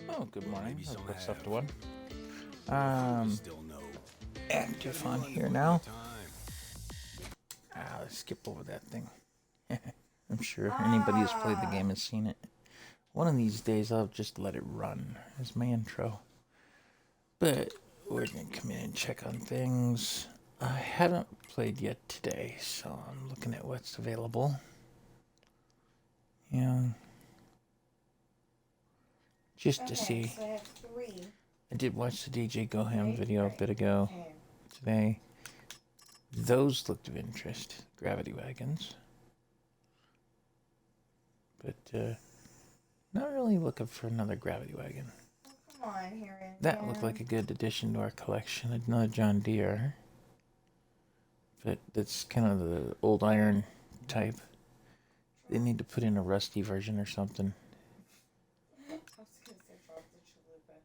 Oh, good morning. Maybe some What's have. up to one? Still no. Active on here now. Let's skip over that thing. I'm sure anybody who's played the game has seen it. One of these days I'll just let it run as my intro. But we're gonna come in and check on things. I haven't played yet today, so I'm looking at what's available. Yeah. Just to see. So I have 3. I did watch the DJ Goham video a bit ago today. Those looked of interest, gravity wagons. But not really looking for another gravity wagon. Oh, come on, Heron. That looked like a good addition to our collection. Another John Deere. But that's kind of the old iron type. They need to put in a rusty version or something. I was going to say drop the chalupa.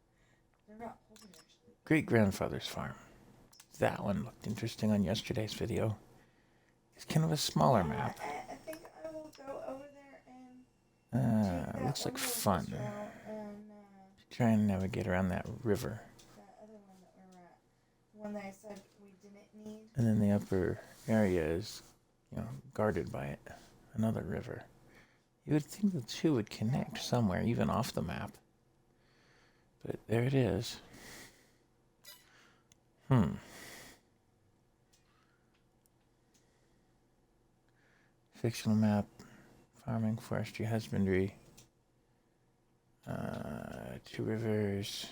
They're not holding their chalupa. Great-grandfather's farm. That one looked interesting on yesterday's video. It's kind of a smaller map. I think I will go over there and Looks like fun. And, Try and navigate around that river. that other one that we were at. One that I said we didn't need. And then the upper area is, guarded by it. Another river. You would think the two would connect somewhere, even off the map. But there it is. Fictional map. Farming, forestry, husbandry. 2 rivers.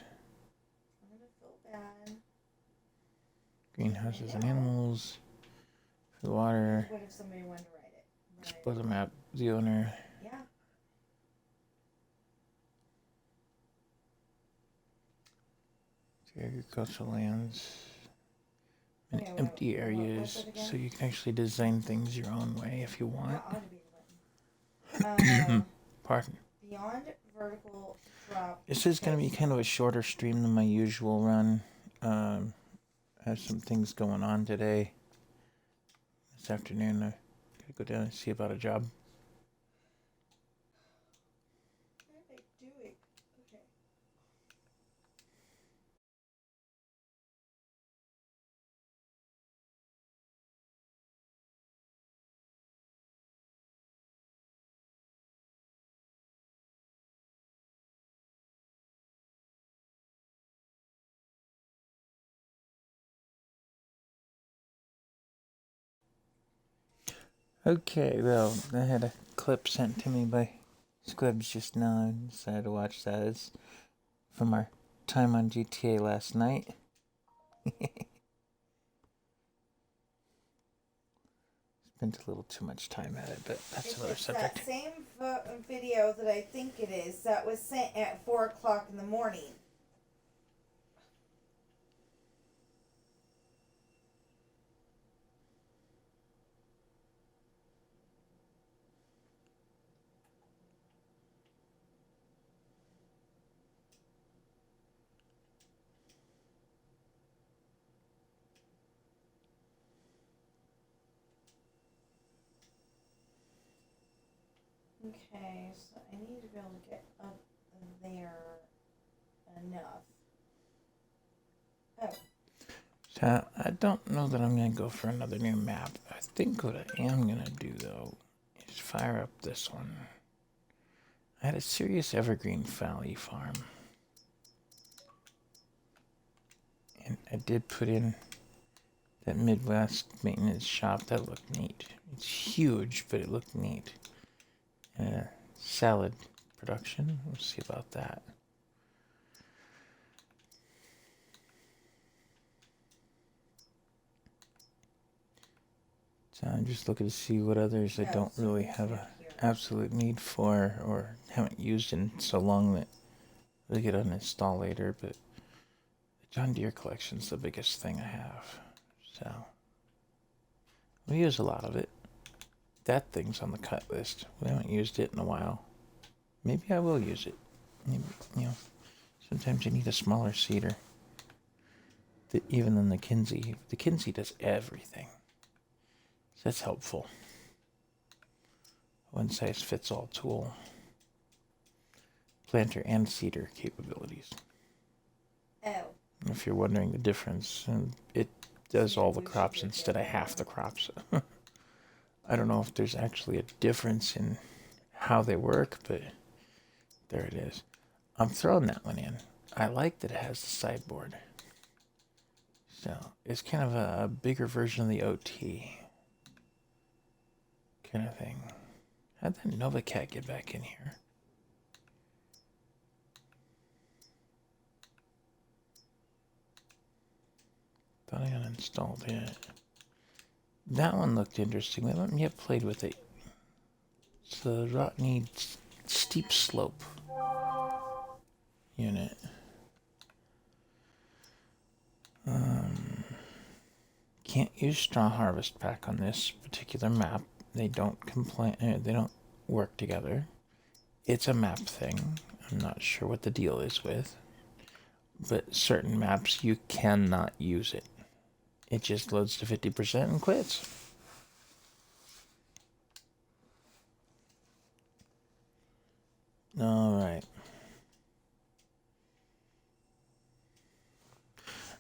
I'm going to feel bad. Greenhouses and animals. The water. What if somebody wanted to write it? Explore the map. The owner. Yeah. Agricultural lands. And Okay, empty what's areas. it again? So you can actually design things your own way if you want. That ought to be a button. Pardon. Beyond vertical drop. This is going to be kind of a shorter stream than my usual run. I have some things going on today. This afternoon, I gotta go down and see about a job. What are they doing? Okay. Okay, well, I had a clip sent to me by Squibs just now. I decided to watch that. It's from our time on GTA last night. Spent a little too much time at it, but that's another subject. That same video that I think it is that was sent at 4 o'clock in the morning. Okay, so I need to be able to get up there enough. Oh. So I don't know that I'm going to go for another new map. I think what I am going to do, though, is fire up this one. I had a serious Evergreen Valley farm. And I did put in that Midwest maintenance shop. That looked neat. It's huge, but it looked neat. And salad production. We'll see about that. So I'm just looking to see what others I don't really have an absolute need for or haven't used in so long that they get uninstall later. But the John Deere collection's the biggest thing I have. So we use a lot of it. That thing's on the cut list. We haven't used it in a while. Maybe I will use it. Maybe, sometimes you need a smaller seeder. Even than the Kinsey. The Kinsey does everything. So that's helpful. One size fits all tool. planter and seeder capabilities. Oh. If you're wondering the difference, and it does all the crops instead of half the crops. I don't know if there's actually a difference in how they work, but there it is. I'm throwing that one in. I like that it has the sideboard. So it's kind of a bigger version of the OT kind of thing. How'd that NovaCat get back in here? Thought I uninstalled it. That one looked interesting. We haven't yet played with it. It's the Rottney Steep Slope unit. Can't use Straw Harvest Pack on this particular map. They don't they don't work together. It's a map thing. I'm not sure what the deal is with. But certain maps you cannot use it. It just loads to 50% and quits. All right.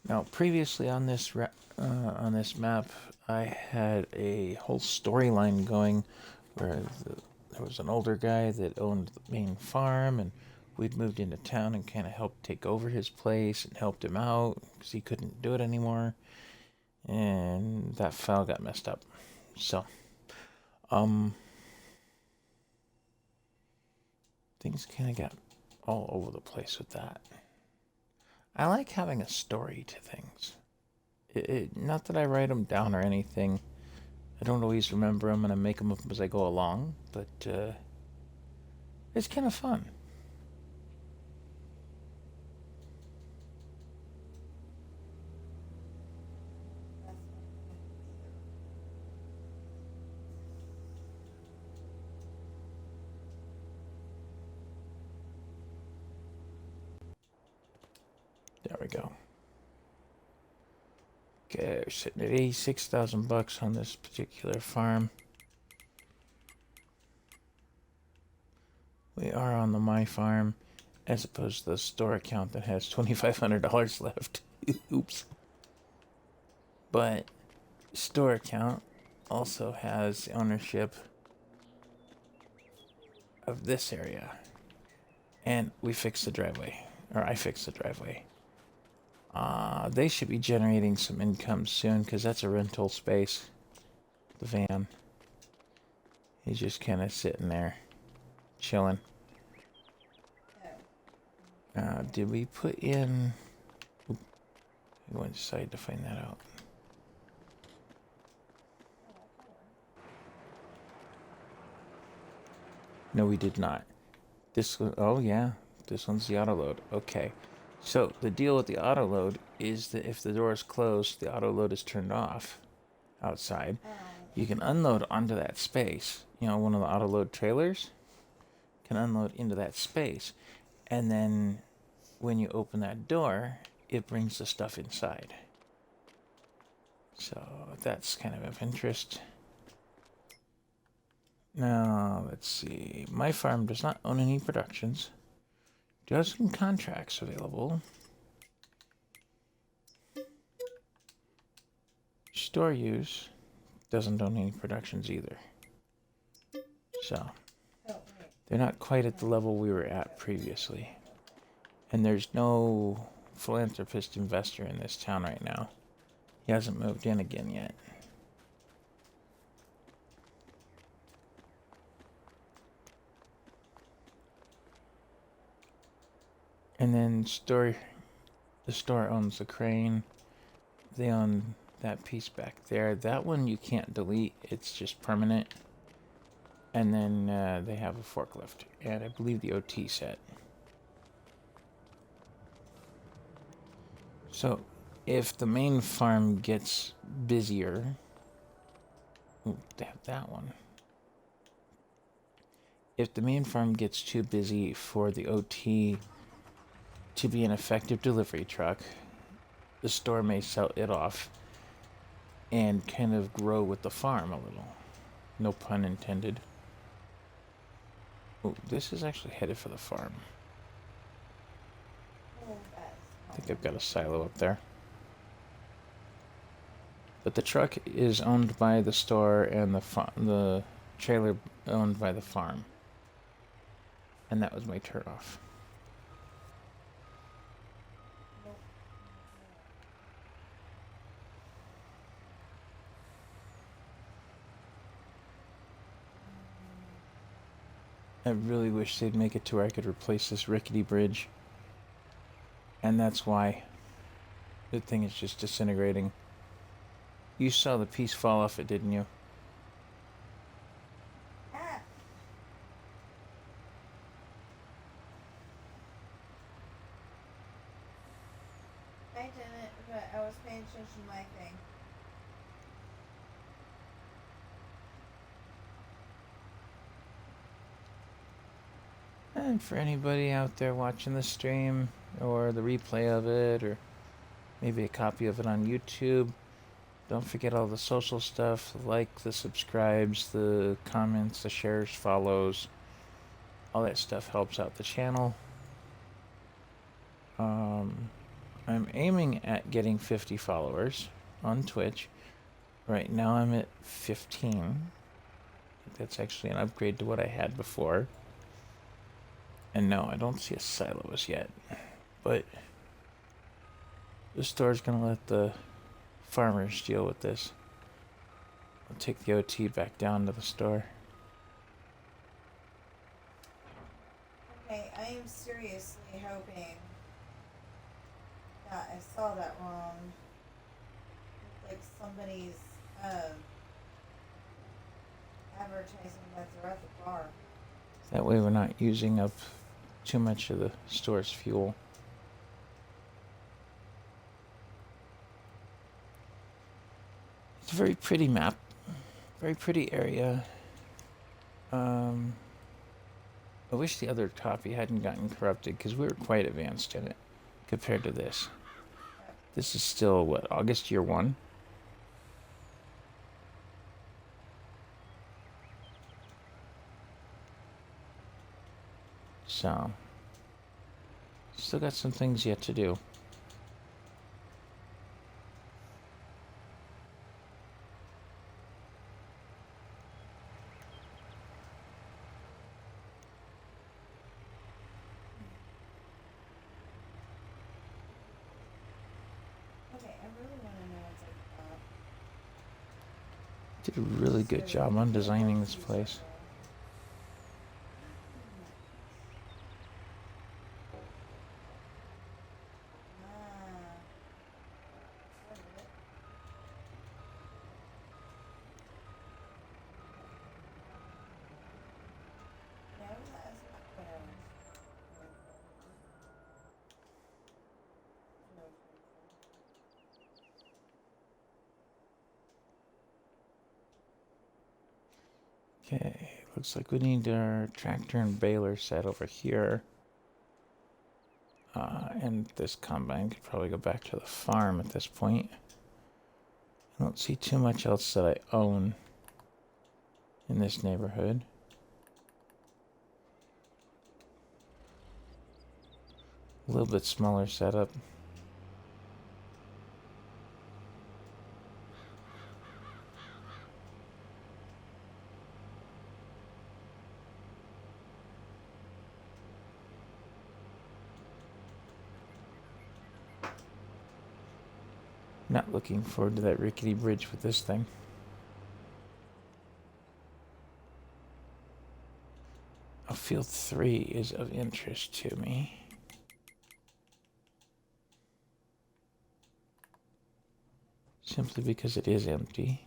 Now, previously on this map, I had a whole storyline going where there was an older guy that owned the main farm, and we'd moved into town and kind of helped take over his place and helped him out because he couldn't do it anymore. And that file got messed up. So, things kind of got all over the place with that. I like having a story to things. Not that I write them down or anything. I don't always remember them and I make them up as I go along, but it's kind of fun. There we go. Okay, we're sitting at $86,000 on this particular farm. We are on the My Farm, as opposed to the store account that has $2,500 left. Oops. But store account also has ownership of this area. And we fixed the driveway. Or I fixed the driveway. They should be generating some income soon because that's a rental space. The van. He's just kind of sitting there, chilling. Did we put in... Oop, I went inside to find that out. No, we did not. This one, oh yeah, this one's the auto load. Okay. So the deal with the auto load is that if the door is closed, the auto load is turned off outside. You can unload onto that space. You know, one of the auto load trailers can unload into that space. And then when you open that door, it brings the stuff inside. So that's kind of interest. Now, let's see. My farm does not own any productions. Does some contracts available. Store use doesn't own any productions either. So, they're not quite at the level we were at previously. And there's no philanthropist investor in this town right now. He hasn't moved in again yet. And then the store owns the crane. They own that piece back there. That one you can't delete. It's just permanent. And then they have a forklift. And I believe the OT set. So if the main farm gets busier... Ooh, they have that one. If the main farm gets too busy for the OT to be an effective delivery truck, the store may sell it off and kind of grow with the farm a little. No pun intended. Oh, this is actually headed for the farm. think I've got a silo up there. But the truck is owned by the store and the trailer owned by the farm. And that was my turnoff. Nope. I really wish they'd make it to where I could replace this rickety bridge. And that's why the thing is just disintegrating. You saw the piece fall off it, didn't you? Ah. I didn't, but I was paying attention to my thing. And for anybody out there watching the stream, or the replay of it, or maybe a copy of it on YouTube, don't forget all the social stuff, the like, the subscribes, the comments, the shares, follows. All that stuff helps out the channel. I'm aiming at getting 50 followers on Twitch. Right now I'm at 15. That's actually an upgrade to what I had before. And no, I don't see a silo as yet. But the store's gonna let the farmers deal with this. I'll take the OT back down to the store. Okay, I am seriously hoping that I saw that wrong. Like somebody's advertising that they're at the bar. That way we're not using up too much of the store's fuel. It's a very pretty map. Very pretty area. I wish the other copy hadn't gotten corrupted because we were quite advanced in it compared to this. This is still, what, August year 1? So, still got some things yet to do. Okay, I really want to know what's at the Did a really good job on designing this place. Okay, looks like we need our tractor and baler set over here. And this combine could probably go back to the farm at this point. I don't see too much else that I own in this neighborhood. A little bit smaller setup. Not looking forward to that rickety bridge with this thing. Oh, field 3 is of interest to me. Simply because it is empty.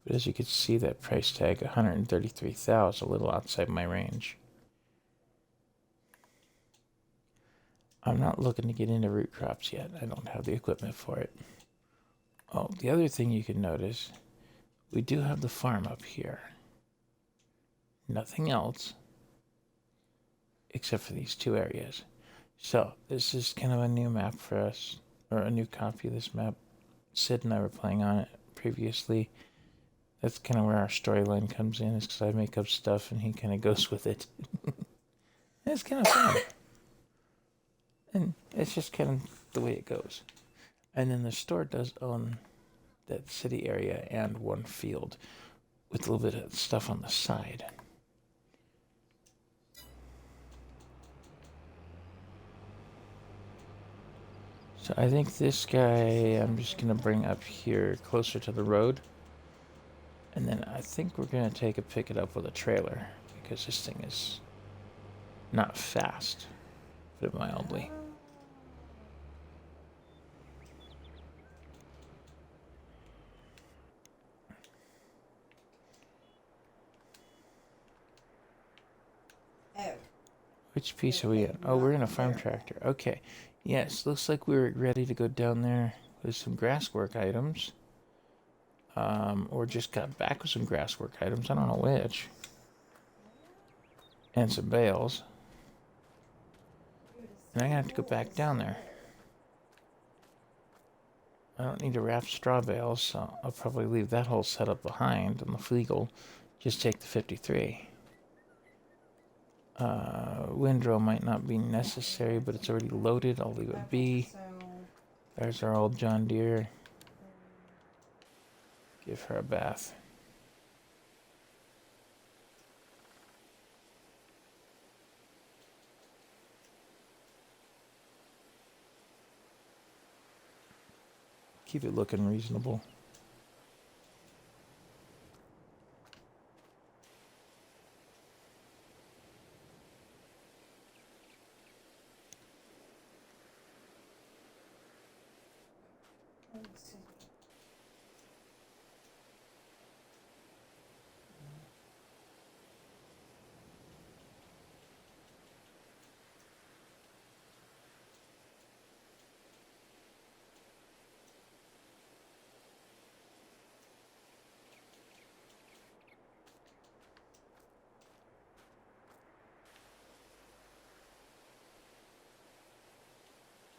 But as you can see, that price tag, 133,000, a little outside my range. I'm not looking to get into root crops yet. I don't have the equipment for it. Oh, the other thing you can notice, we do have the farm up here. Nothing else except for these two areas. So this is kind of a new map for us, or a new copy of this map. Sid and I were playing on it previously. That's kind of where our storyline comes in, is because I make up stuff and he kind of goes with it. It's kind of fun. And it's just kind of the way it goes. And then the store does own that city area and one field with a little bit of stuff on the side. So I think this guy I'm just going to bring up here closer to the road. And then I think we're going to pick it up with a trailer because this thing is not fast, put it mildly. Oh. Which piece are we in? Oh, we're in a farm tractor. Okay. Yes, looks like we're ready to go down there with some grass work items. Or just got back with some grass work items. I don't know which. And some bales. And I'm going to have to go back down there. I don't need to wrap straw bales, so I'll probably leave that whole setup behind on the Flegel. Just take the 53. Windrow might not be necessary, but it's already loaded. I'll leave it be. There's our old John Deere. Give her a bath. Keep it looking reasonable.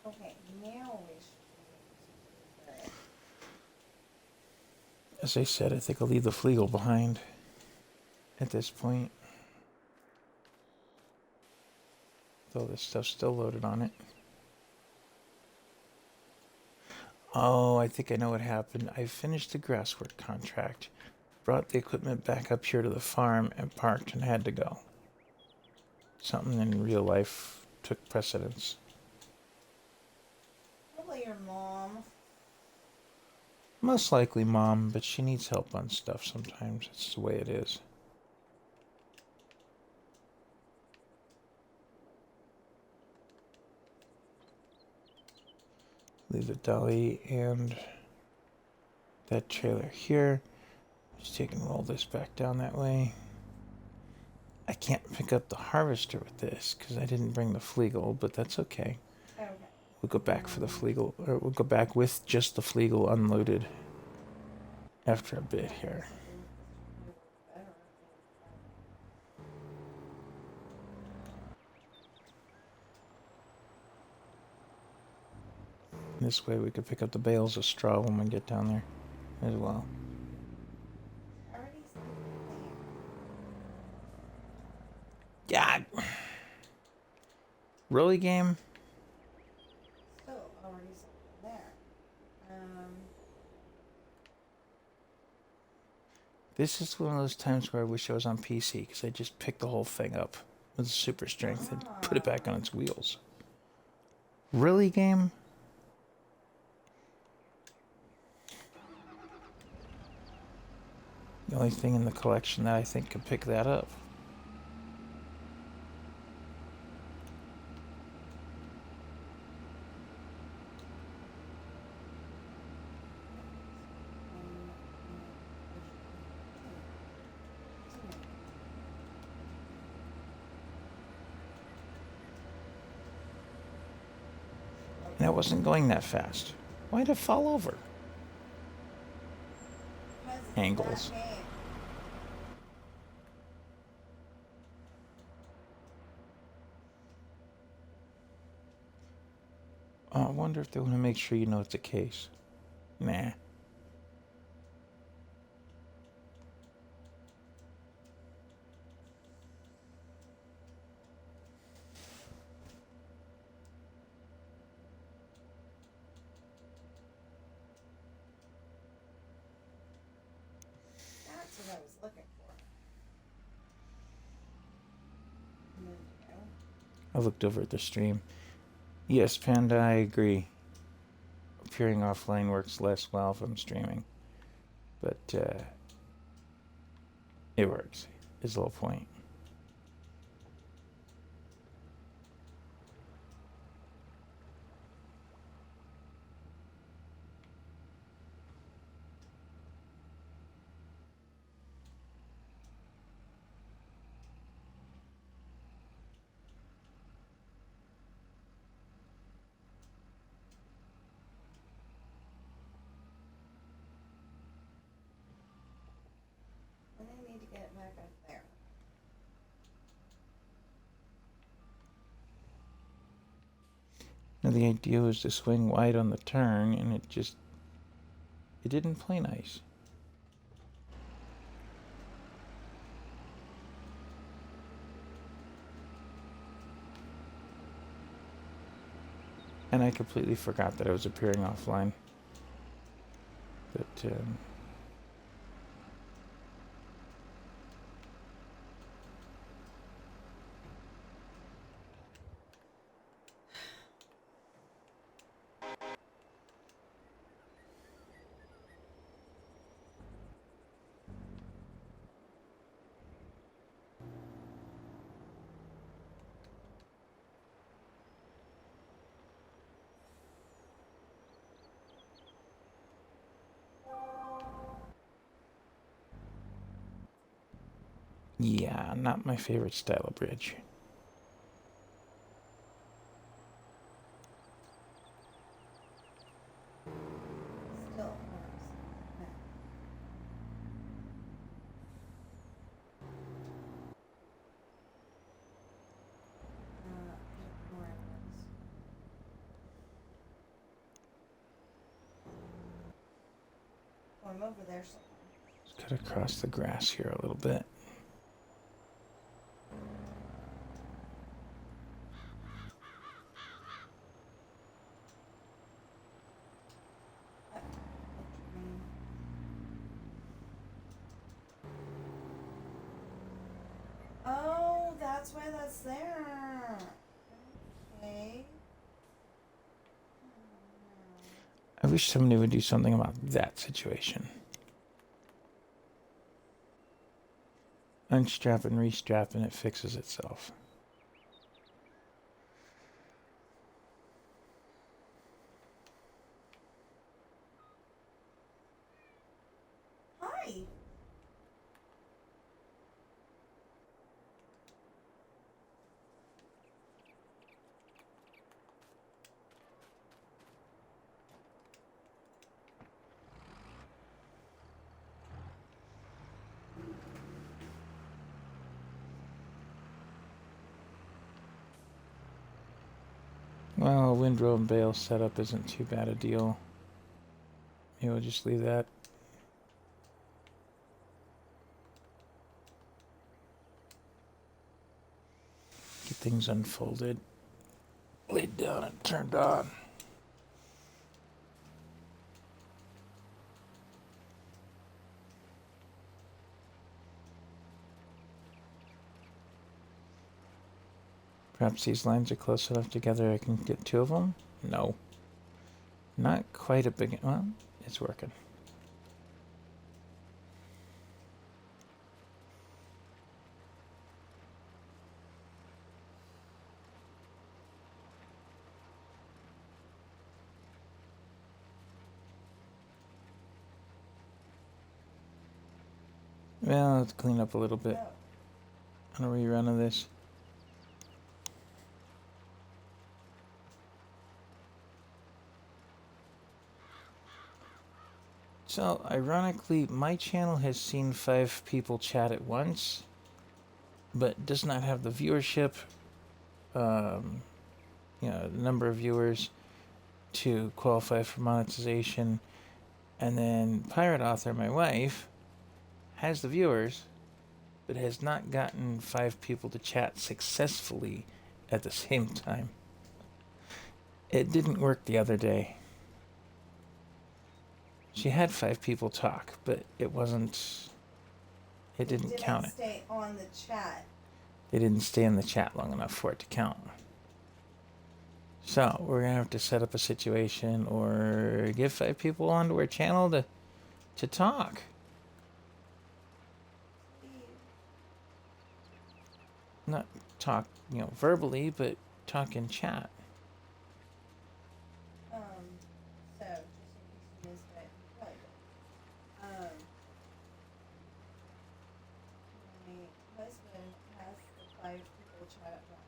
Okay, now we should. As I said, I think I'll leave the Flegel behind at this point. Though this stuff's still loaded on it. Oh, I think I know what happened. I finished the grasswork contract, brought the equipment back up here to the farm, and parked and had to go. Something in real life took precedence. Probably your mom. Most likely Mom, but she needs help on stuff sometimes. It's the way it is. Leave the dolly and that trailer here. Just take and roll this back down that way. I can't pick up the harvester with this because I didn't bring the Flegel, but that's okay. Okay. We'll go back for the Flegel, or we'll go back with just the Flegel unloaded after a bit here. This way we could pick up the bales of straw when we get down there as well. God. Really, game? Still already there. This is one of those times where I wish I was on PC because I just picked the whole thing up with super strength and put it back on its wheels. Really, game? The only thing in the collection that I think could pick that up. And I wasn't going that fast. Why'd it fall over? Angles. I wonder if they want to make sure you know it's a case. Nah. I looked over at the stream. Yes, Panda, I agree. Appearing offline works less well if I'm streaming. But it works, is the whole point. And I need to get it back up there. Now the idea was to swing wide on the turn, and it didn't play nice. And I completely forgot that I was appearing offline. But yeah, not my favorite style of bridge. Still works. Okay. Where it was. Oh, I'm over there somewhere. Just cut across the grass here a little bit. Oh, that's why that's there. Okay. I wish somebody would do something about that situation. Unstrap and restrap and it fixes itself. Hi. Well, a windrow and bale setup isn't too bad a deal. Maybe we'll just leave that. Get things unfolded. Laid down and turned on. Perhaps these lines are close enough together I can get two of them? No. Not quite a big... Well, it's working. Well, let's clean up a little bit on a rerun of this. So, ironically, my channel has seen 5 people chat at once, but does not have the viewership, the number of viewers to qualify for monetization. And then Pirate Author, my wife, has the viewers, but has not gotten 5 people to chat successfully at the same time. It didn't work the other day. She had 5 people talk, but it wasn't... It didn't count it. Stay on the chat. They didn't stay in the chat long enough for it to count. So we're gonna have to set up a situation or give 5 people onto our channel to talk. Not talk, verbally, but talk in chat. So just in case you missed it, you probably did. My husband has the 5 people chat at once.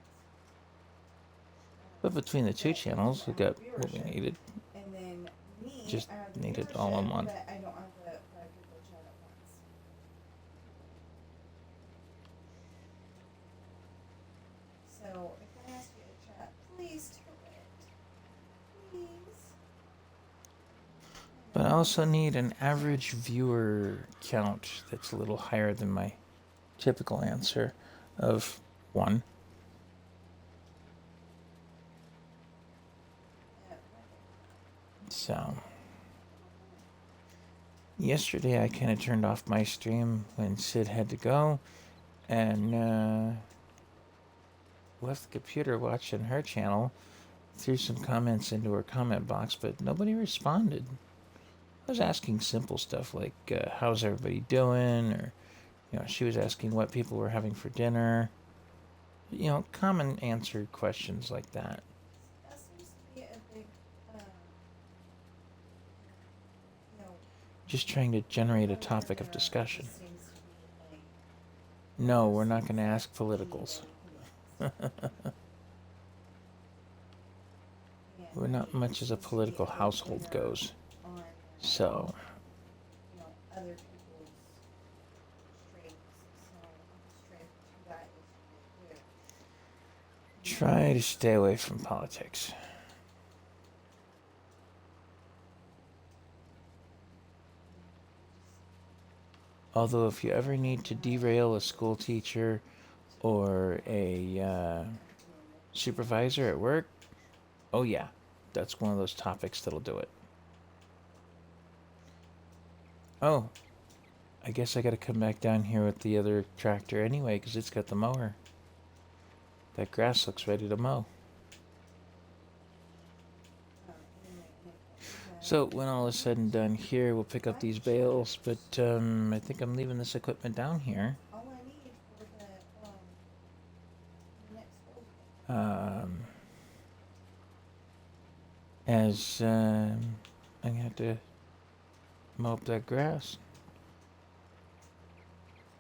But between the 2 That channels, we doesn't got have what we viewership. needed. And then me, Just I have the needed all in viewership, one. but I don't have the 5 people chat at once. So if I ask you to chat, please do it. Please. But I also need an average viewer count that's a little higher than my typical answer of 1. So, yesterday I kind of turned off my stream when Sid had to go and left the computer watching her channel, threw some comments into her comment box, but nobody responded. I was asking simple stuff like, how's everybody doing? Or, she was asking what people were having for dinner. Common answered questions like that. That seems to be a big, you know, Just trying to generate a topic of there discussion. just seems to be like, No, we're not going to ask politicals. We're not much as a political household goes. So, other people's strengths. So strength to that is really good. try to stay away from politics. Although, if you ever need to derail a school teacher or a supervisor at work, oh yeah, that's one of those topics that'll do it. Oh, I guess I gotta come back down here with the other tractor anyway, because it's got the mower. That grass looks ready to mow. So when all is said and done here, we'll pick up these bales, but I think I'm leaving this equipment down here. All I need for the next Um, as I'm gonna have to mow up that grass,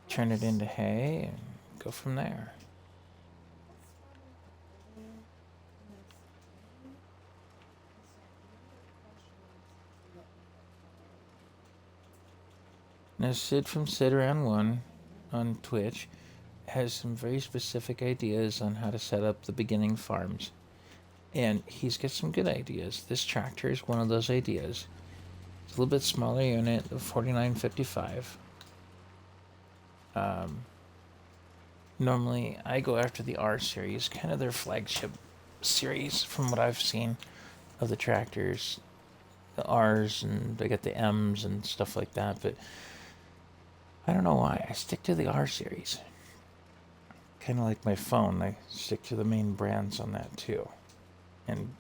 turn it into hay, and go from there. Now, Sid from Sid Around 1 on Twitch has some very specific ideas on how to set up the beginning farms. And he's got some good ideas. This tractor is one of those ideas. It's a little bit smaller unit, the 4955. Normally, I go after the R series, kind of their flagship series from what I've seen of the tractors. The R's, and they got the M's and stuff like that, but I don't know why. I stick to the R series. Kind of like my phone, I stick to the main brands on that too. And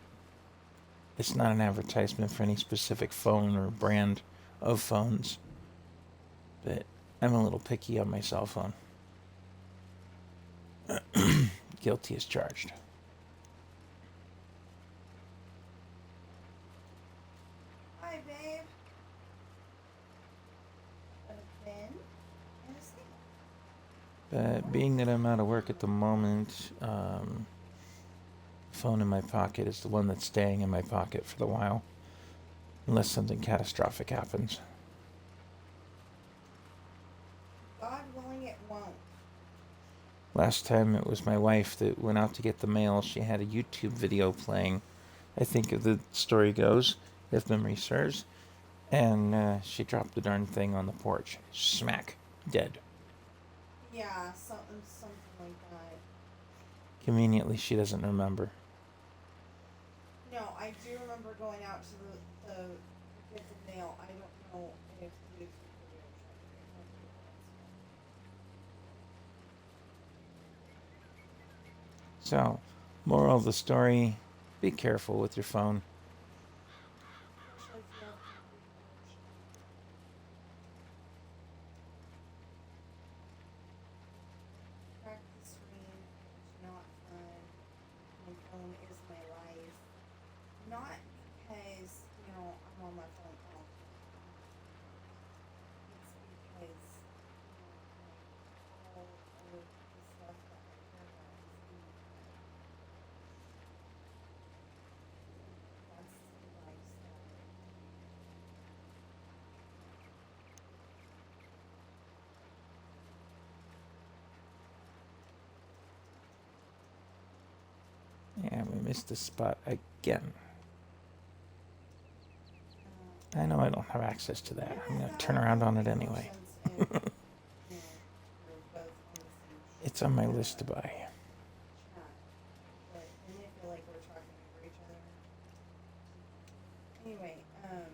it's not an advertisement for any specific phone or brand of phones, but I'm a little picky on my cell phone. Guilty as charged. Hi, babe. A pen and a snail. But being that I'm out of work at the moment, phone in my pocket is the one that's staying in my pocket for the while, unless something catastrophic happens. God willing, it won't. Last time it was my wife that went out to get the mail. She had a YouTube video playing, I think if the story goes, if memory serves, and she dropped the darn thing on the porch. Smack. Dead. Yeah, something like that. Conveniently, she doesn't remember. No, I do remember going out to the get the mail. I don't know if the YouTube video So, moral of the story, be careful with your phone. Especially if you have computer version. Cracked the screen. It was not fun. My phone is my life. Not because, I'm on my phone all the time. It's because, all of the stuff that I care about is in my phone. That's the lifestyle. Yeah, we missed the spot again. Um, I know I don't have access to that. I'm going to turn that around on would it make more anyway. sense if, you're both on the same It's on my list to buy. chat. But then I feel like we're talking over each other. Anyway, anyway,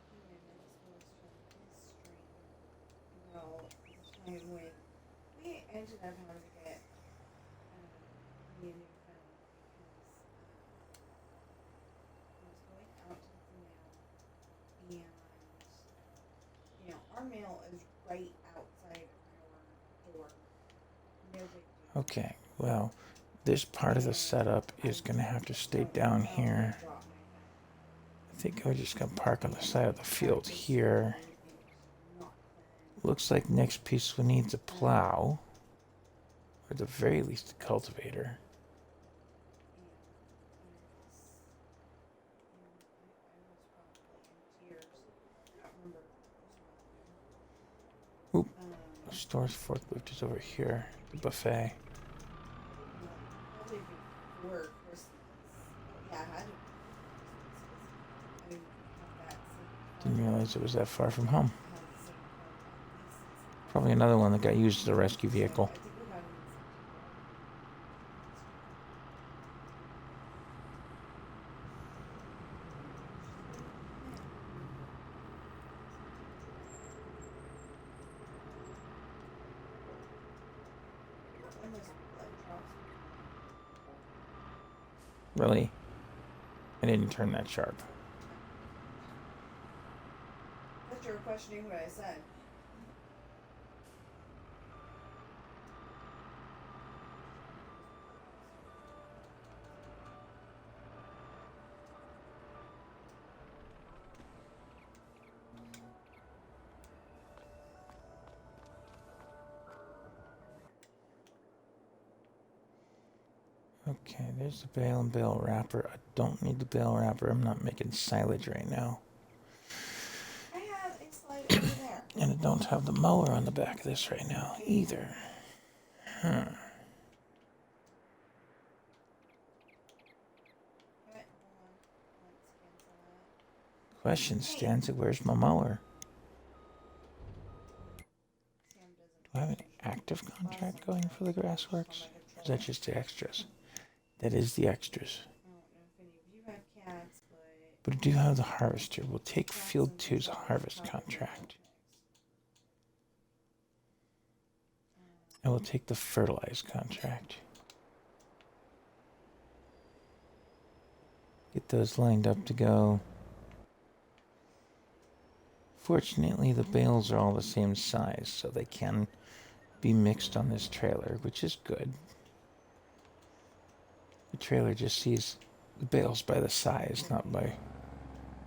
my husband was telling his stream about the time when we ended up having to get me a new phone because I was going out to the mail and our mail is right outside our door. No big deal. Okay, well, this part of the setup is going to have to stay down here. I think we're just going to park on the side of the field here. Looks like next piece we need a plow, or at the very least a cultivator. Oop, the store's forklift is over here, the buffet. Probably before Christmas. Yeah, I had to Christmas. I had that same Didn't realize it was that far from home. I had the same phone at least. Probably another one that got used as a rescue vehicle. I think we got it in September. When those blood drops. Really? I didn't turn that sharp. I thought you were questioning what I said. Okay, there's the bale and bale wrapper. I don't need the bale wrapper. I'm not making silage right now. I have a slide over there. And I don't have the mower on the back of this right now either. Huh. Okay, hold on. Let's cancel that. Question, Stanza, where's my mower? Sam doesn't Do I have an active contract going for the Grassworks? Or is that just the extras? That is the extras. I don't know if any of you have cats, But I do have the harvester. We'll take Field 2's harvest contract. And we'll take the fertilize contract. Get those lined up to go. Fortunately, the bales are all the same size, so they can be mixed on this trailer, which is good. The trailer just sees the bales by the size, not by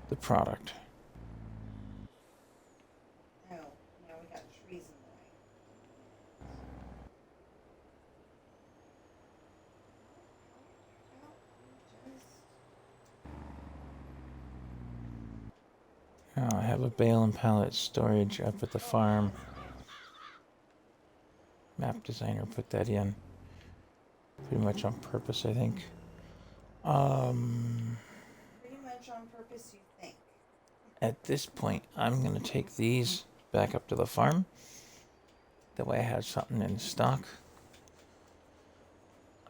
the product. Oh, now we got trees in the way. Oh, I have a bale and pallet storage up at the farm. Map designer put that in. Pretty much on purpose, I think. Pretty much on purpose, you think. At this point, I'm going to take these back up to the farm. That way I have something in stock.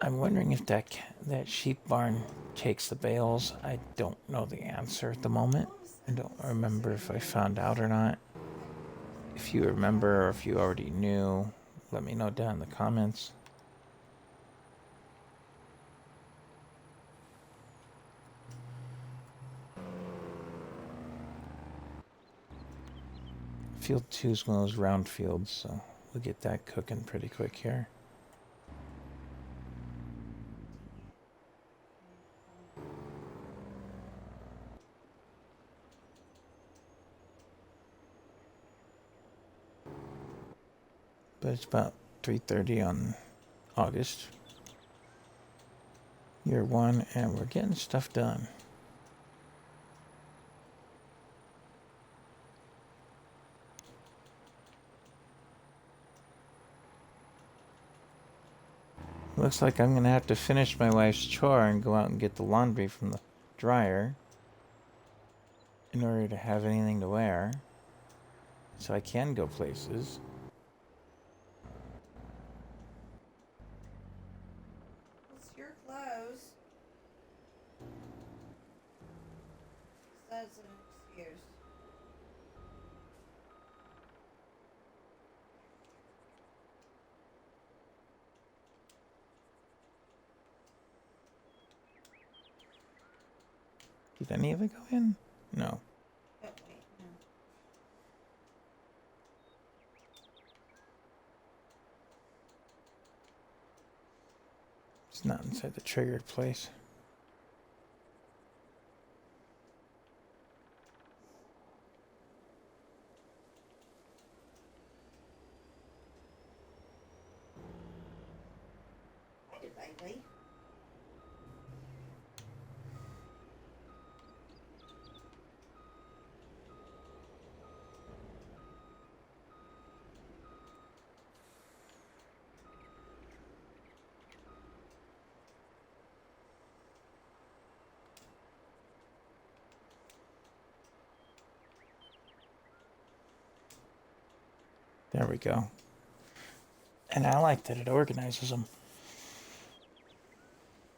I'm wondering if that sheep barn takes the bales. I don't know the answer at the moment. I don't remember if I found out or not. If you remember or if you already knew, let me know down in the comments. Field 2 is one of those round fields, so we'll get that cooking pretty quick here. But it's about 3:30 on August. Year 1, and we're getting stuff done. Looks like I'm going to have to finish my wife's chore and go out and get the laundry from the dryer in order to have anything to wear, so I can go places. It's your clothes. That's an excuse. Did any of it go in? No. Oh, wait, no. It's not inside the triggered place. Hi, baby. There we go. And I like that it organizes them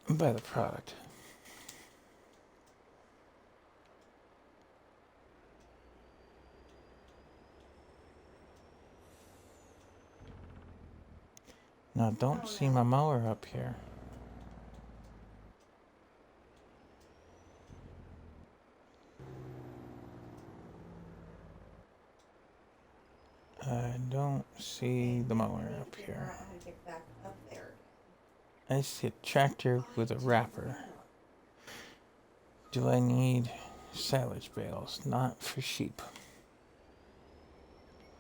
by the product. Now don't see my mower up here. I don't see the mower up Figure here. out how to get back up there. I see a tractor with a wrapper. Do I need silage bales? Not for sheep.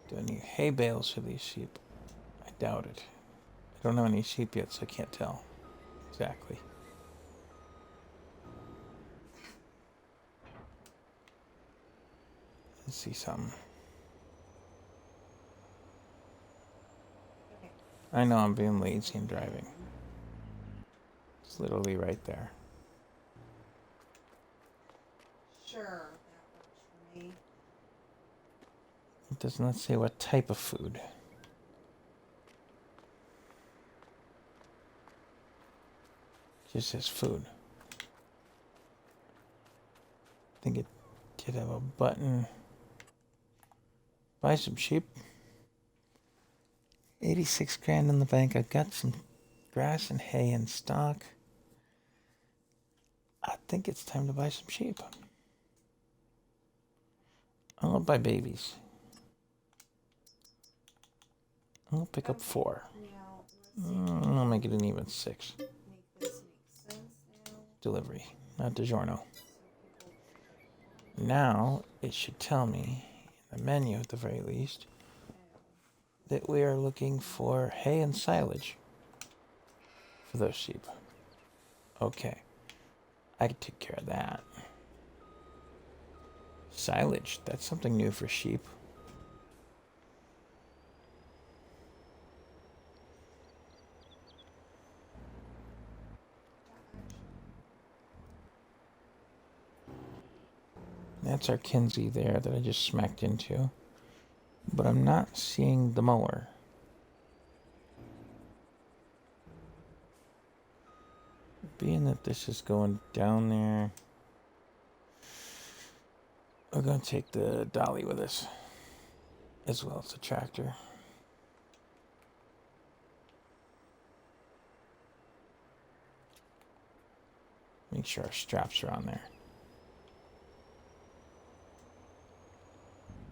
Do I need hay bales for these sheep? I doubt it. I don't have any sheep yet, so I can't tell exactly. Let's see something. Okay. I know I'm being lazy and driving. It's literally right there. Sure, that works for me. It does not say what type of food. It just says food. I think it did have a button. Buy some sheep. 86 grand in the bank. I've got some grass and hay in stock. I think it's time to buy some sheep. I'm gonna buy babies. I'm gonna pick up 4. Now, let's see. I'll make it an even 6. Make this make sense now. Delivery, not DiGiorno. So people Now it should tell me in the menu at the very least that we are looking for hay and silage for those sheep. Okay, I can take care of that. Silage, that's something new for sheep. That's our Kinsey there that I just smacked into. But I'm not seeing the mower. Being that this is going down there, we're going to take the dolly with us, as well as the tractor. Make sure our straps are on there.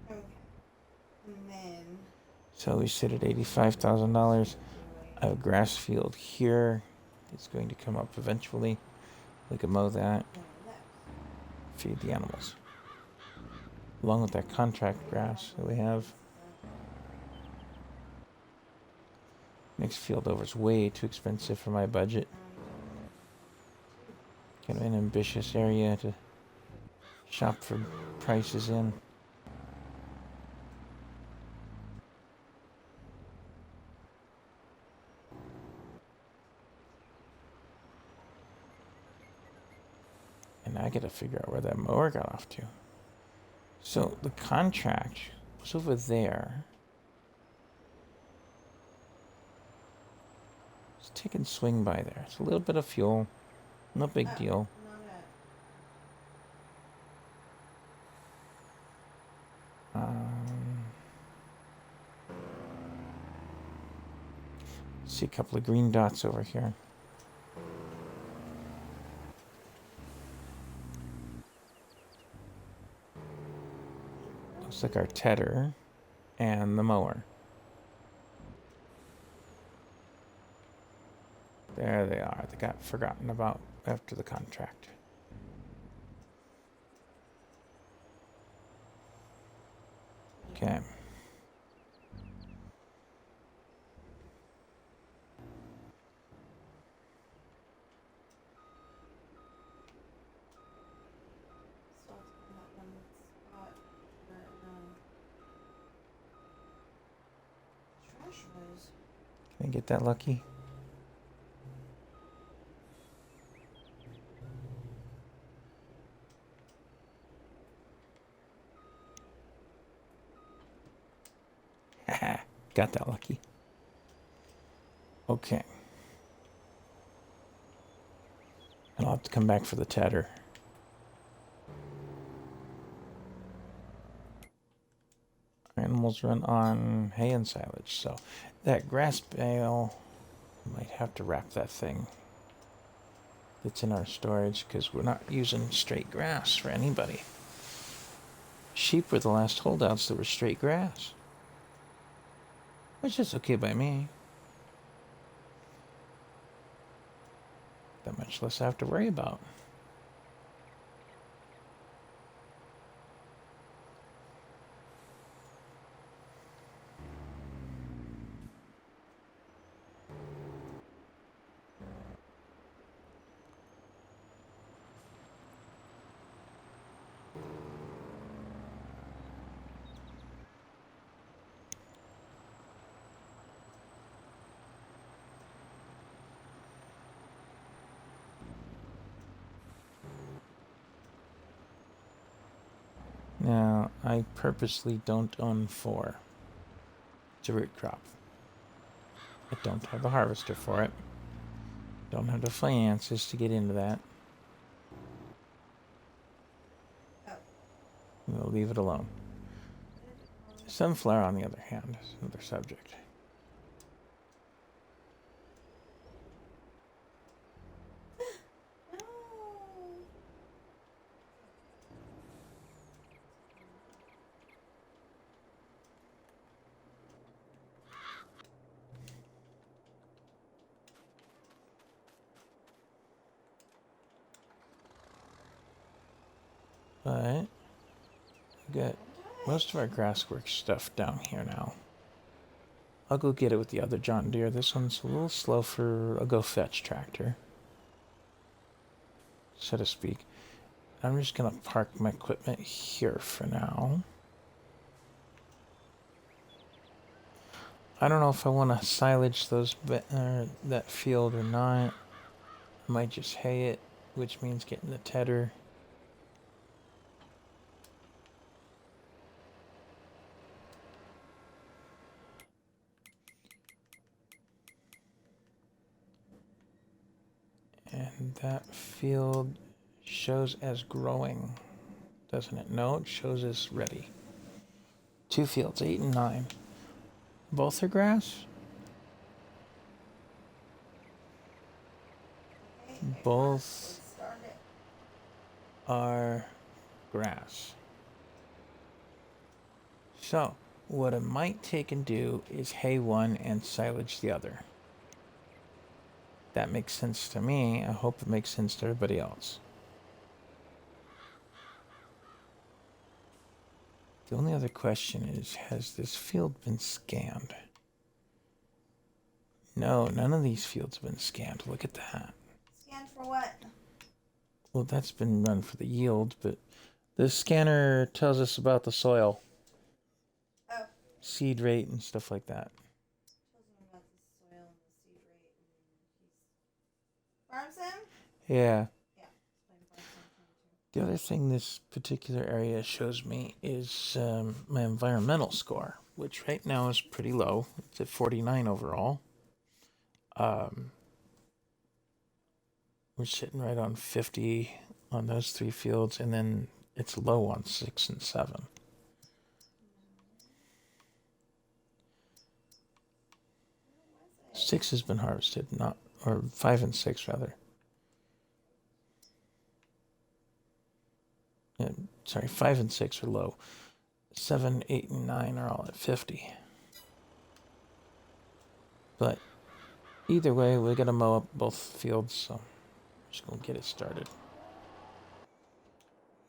Okay. And then So we sit at $85,000. I have a grass field here. It's going to come up eventually. We can mow that, one of those. feed the animals. Along with that contract grass that we have. Next field over is way too expensive for my budget. Kind of an ambitious area to shop for prices in. And I gotta figure out where that mower got off to. So the contract was over there. Let's take and swing by there. It's a little bit of fuel. No big deal. See a couple of green dots over here. Looks like our tedder and the mower. There they are. They got forgotten about after the contract. Okay. So I'll find that one spot where trash was. Can I get that lucky? Haha, got that lucky. Okay. And I'll have to come back for the tedder. Animals run on hay and silage, so that grass bale, might have to wrap that thing that's in our storage because we're not using straight grass for anybody. Sheep were the last holdouts that were straight grass, which is okay by me. That much less I have to worry about. Now, I purposely don't own 4. It's a root crop. I don't have the harvester for it. Don't have the finances to get into that. Oh. We'll leave it alone. Sunflower, on the other hand, is another subject. No. But we got most of our grasswork stuff down here now. I'll go get it with the other John Deere. This one's a little slow for a go-fetch tractor, so to speak. I'm just going to park my equipment here for now. I don't know if I want to silage those that field or not. I might just hay it, which means getting the tedder. And that field shows as growing, doesn't it? No, it shows as ready. 2 fields, 8 and 9. Both are grass? Okay, Both. let's start it are grass. So, what I might take and do is hay one and silage the other. That makes sense to me. I hope it makes sense to everybody else. The only other question is, has this field been scanned? No, none of these fields have been scanned. Look at that. Scanned for what? Well, that's been run for the yield, but the scanner tells us about the soil, Oh. seed rate, and stuff like that. Tells him about the soil and the seed rate, and he's farm sim. Yeah. Yeah, he's playing farm sim 22. The other thing this particular area shows me is my environmental score, which right now is pretty low. It's at 49 overall. We're sitting right on 50 on those 3 fields, and then it's low on 6 and 7. Where was it? 6 has been harvested, not, or 5 and 6 rather. Yeah, sorry, 5 and 6 are low. 7, 8, and 9 are all at 50. But either way, we gotta mow up both fields, so I'm just gonna get it started.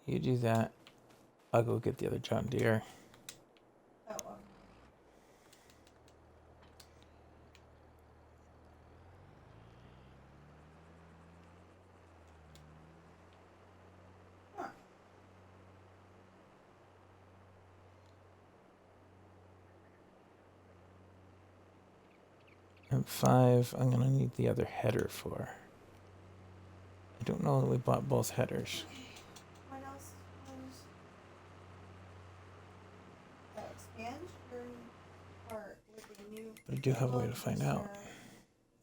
You do that. I'll go get the other John Deere. Oh, okay. Huh. And 5, I'm gonna need the other header for. I don't know that we bought both headers. What else was? Oh, expand your part with a new. But I do have a way to find out.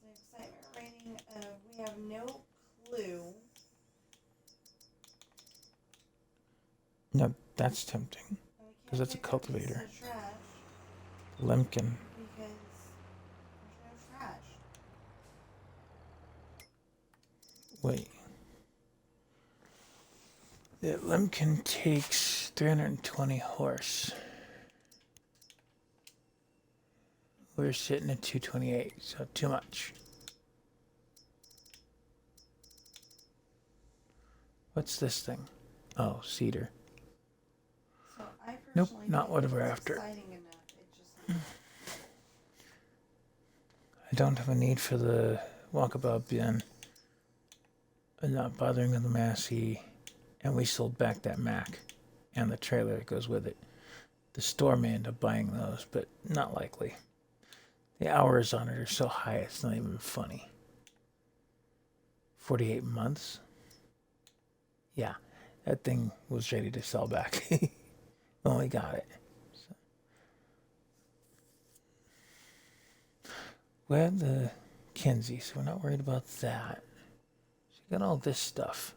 The excitement rating of we have no clue. No, that's tempting. And we 'Cause can't that's a pick up pieces cultivator. of trash Lemkin. because there's no trash. Wait. The Lemkin takes 320 horse. We're sitting at 228, so too much. What's this thing? Oh, cedar. So I Nope, personally not think what it's we're after. exciting enough. It just I don't have a need for the walkabout bin. I'm not bothering with the Massey. And we sold back that Mac and the trailer that goes with it. The store may end up buying those, but not likely. The hours on it are so high it's not even funny. 48 months? Yeah, that thing was ready to sell back when we got it. So. We have the Kinsey, so we're not worried about that. So you got all this stuff.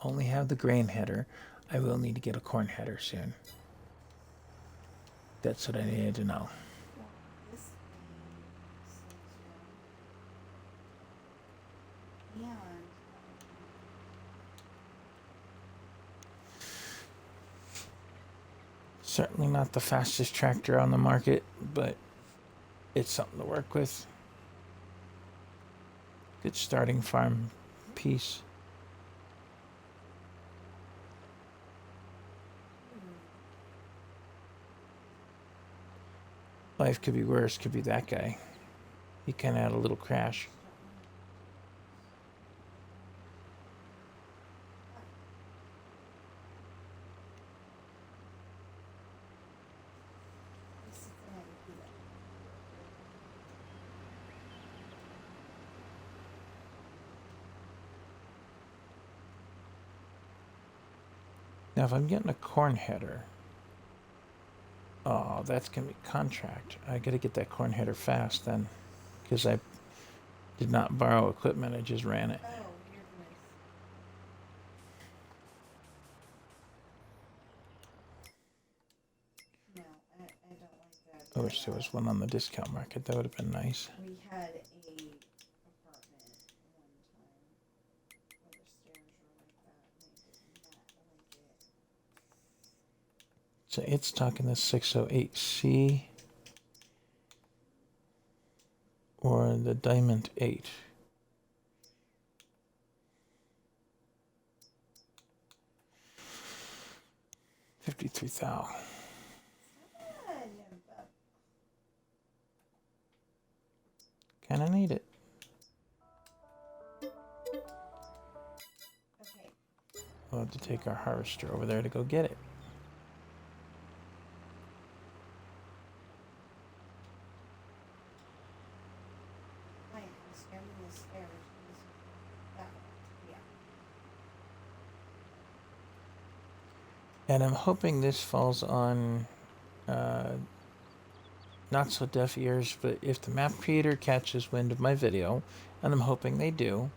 Only have the grain header. I will need to get a corn header soon. That's what I needed to know. this thing slows down. And Certainly not the fastest tractor on the market, but it's something to work with. Good starting farm piece. Life could be worse, could be that guy. He kind of had a little crash. this is the way to do it. Now, if I'm getting a corn header, oh, that's going to be contract. I got to get that corn header fast then, because I did not borrow equipment, I just ran it. Oh, you're gonna. No, I don't like that. I wish there was one on the discount market. That would have been nice. We had a farm So it's talking the 608C or the Diamond 8. $53,000. Kinda need it. Okay. We'll have to take our harvester over there to go get it. Fine, I'm scamming the stairs. That one. Yeah. And I'm hoping this falls on not so deaf ears, but if the map creator catches wind of my video, and I'm hoping they do,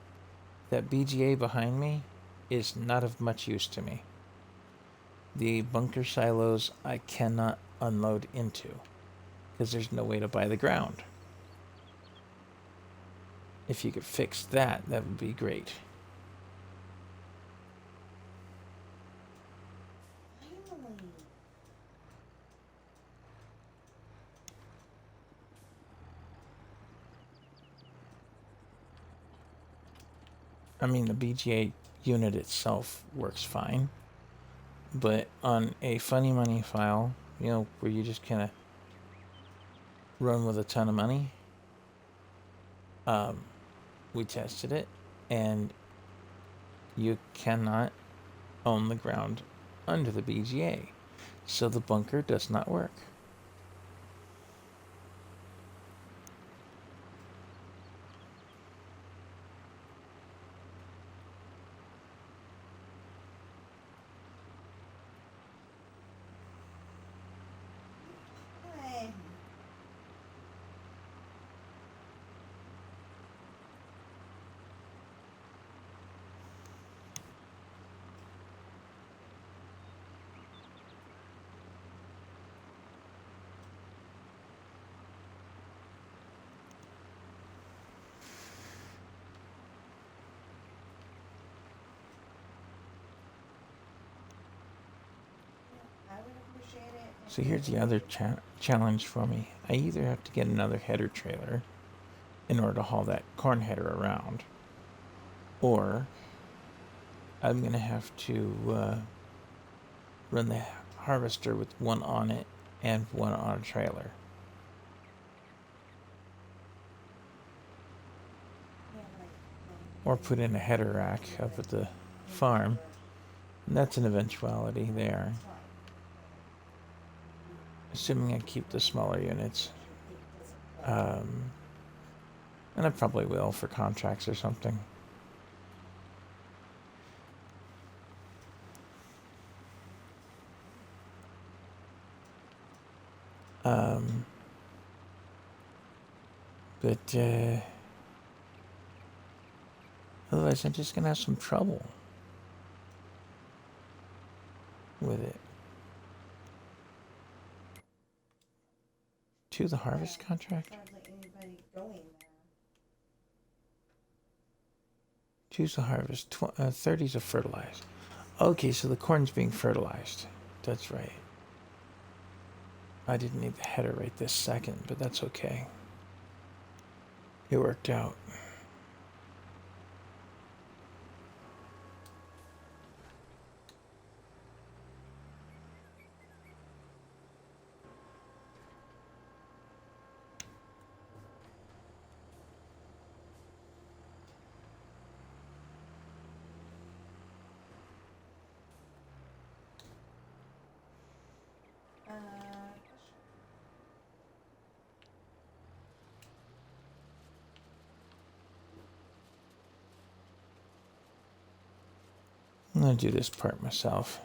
that BGA behind me is not of much use to me. The bunker silos I cannot unload into because there's no way to buy the ground. If you could fix that, that would be great. Finally. I mean, the BGA unit itself works fine, but on a funny money file, you know, where you just kind of run with a ton of money, we tested it, and you cannot own the ground under the BGA, so the bunker does not work. Fine. I would appreciate it. So here's the other challenge for me. I either have to get another header trailer in order to haul that corn header around, or I'm going to have to run the harvester with one on it and one on a trailer. Or put in a header rack up at the farm. And that's an eventuality there. Assuming I keep the smaller units. And I probably will for contracts or something. But otherwise I'm just going to have some trouble with it. To the harvest contract? Hardly anybody going there. Choose the harvest. 30s are fertilized. Okay, so the corn's being fertilized. That's right. I didn't need the header right this second, but that's okay. It worked out. I'm going to do this part myself.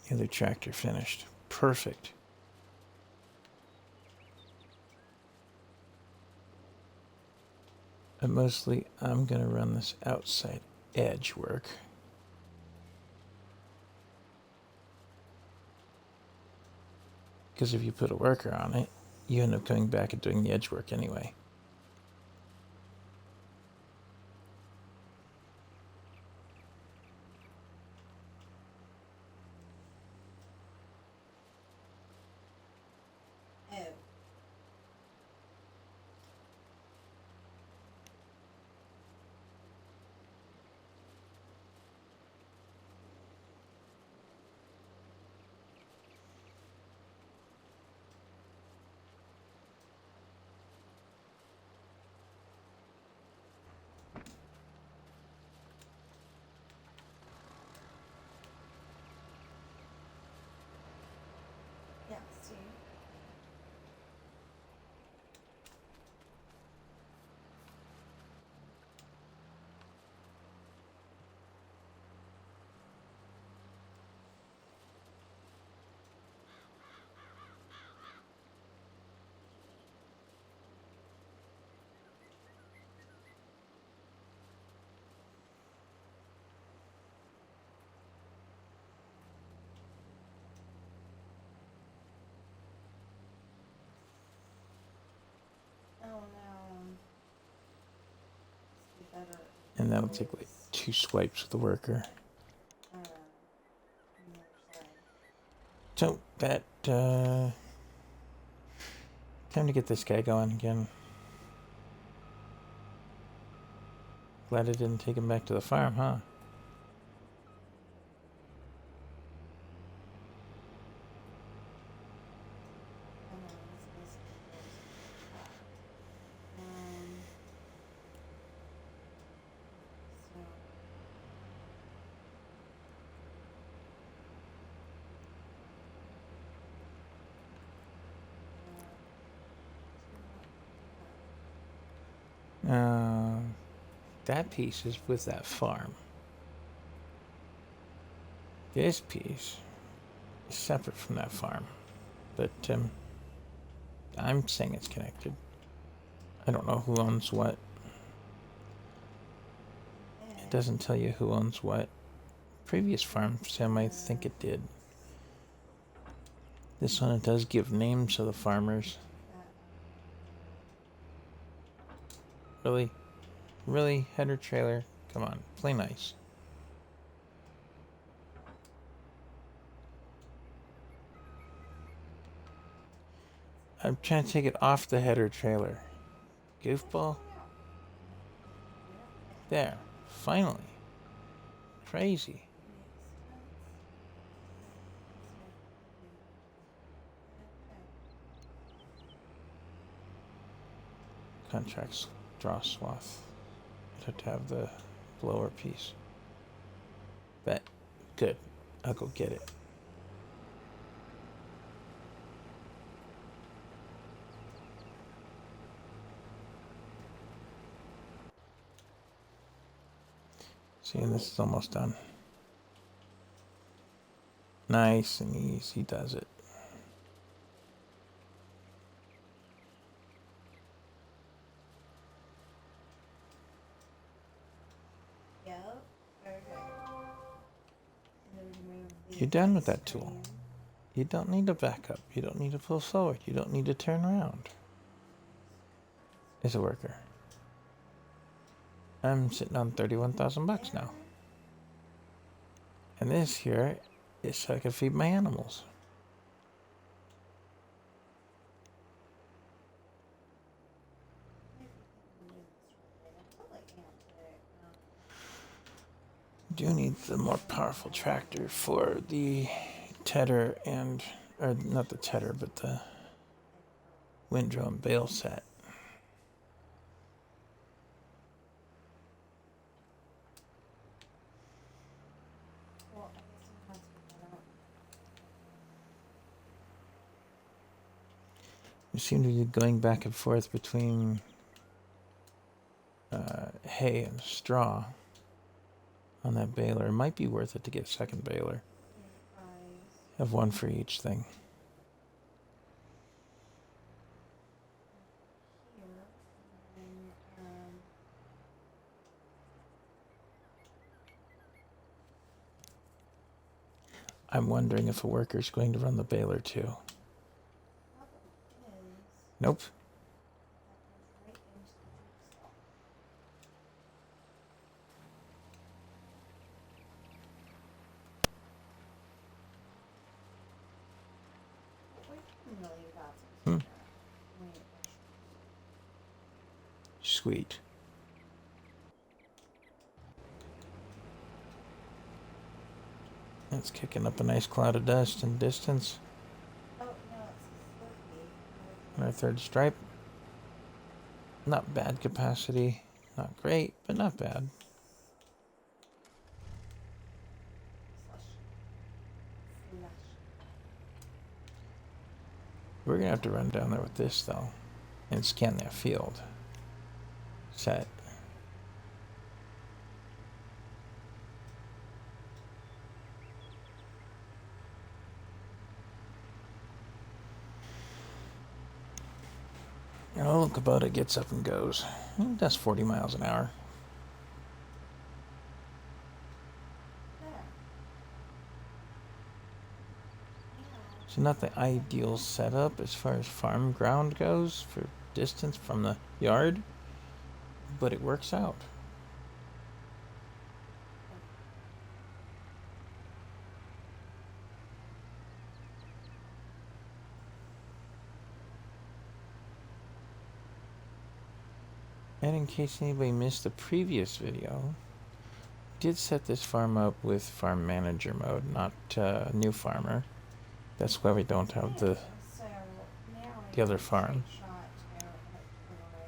The other tractor finished. Perfect. But mostly I'm going to run this outside edge work. Because if you put a worker on it, you end up coming back and doing the edge work anyway. And that'll take like 2 swipes with the worker. on the other side. So that time to get this guy going again. Glad I didn't take him back to the farm, huh? Come on, let's miss those. So That piece is with that farm. This piece is separate from that farm. But I'm saying it's connected. I don't know who owns what. It doesn't tell you who owns what. Previous farm sim, I think it did. This one, it does give names to the farmers. Really? Really? Header trailer? Come on, play nice. I'm trying to take it off the header trailer. Goofball? There. Finally. Crazy. Contracts draw swath. I'd have to have the blower piece. Bet. Good. I'll go get it. See, this is almost done. Nice and easy does it. Yep. Very good. And then remove the You're done with that ice tool. cream. You don't need to back up. You don't need to pull forward. You don't need to turn around. As a worker. I'm sitting on 31,000 bucks now. And this here is so I can feed my animals. Do need the more powerful tractor for the tedder and, or not the tedder, but the windrow and bale set. Well, I guess you have to put that out. We seem to be going back and forth between hay and straw on that baler. It might be worth it to get a second baler. Have one for each thing. Here, and I'm wondering if a worker's going to run the baler too. probably is. Nope. That goes right into the jigsaw. Wait a million dots. Hmm. Wait, Sweet. That's kicking up a nice cloud of dust in distance. oh, no, it's And our third stripe. Not bad capacity. Not great, but not bad. slush. Slush. We're going to have to run down there with this, though, and scan that field. Set. Oh, Kubota gets up and goes. That's 40 miles an hour. There. So not the ideal setup as far as farm ground goes for distance from the yard, but it works out. And in case anybody missed the previous video, I did set this farm up with farm manager mode, not new farmer. That's why we don't have the So now I other need to farm. take shot to apply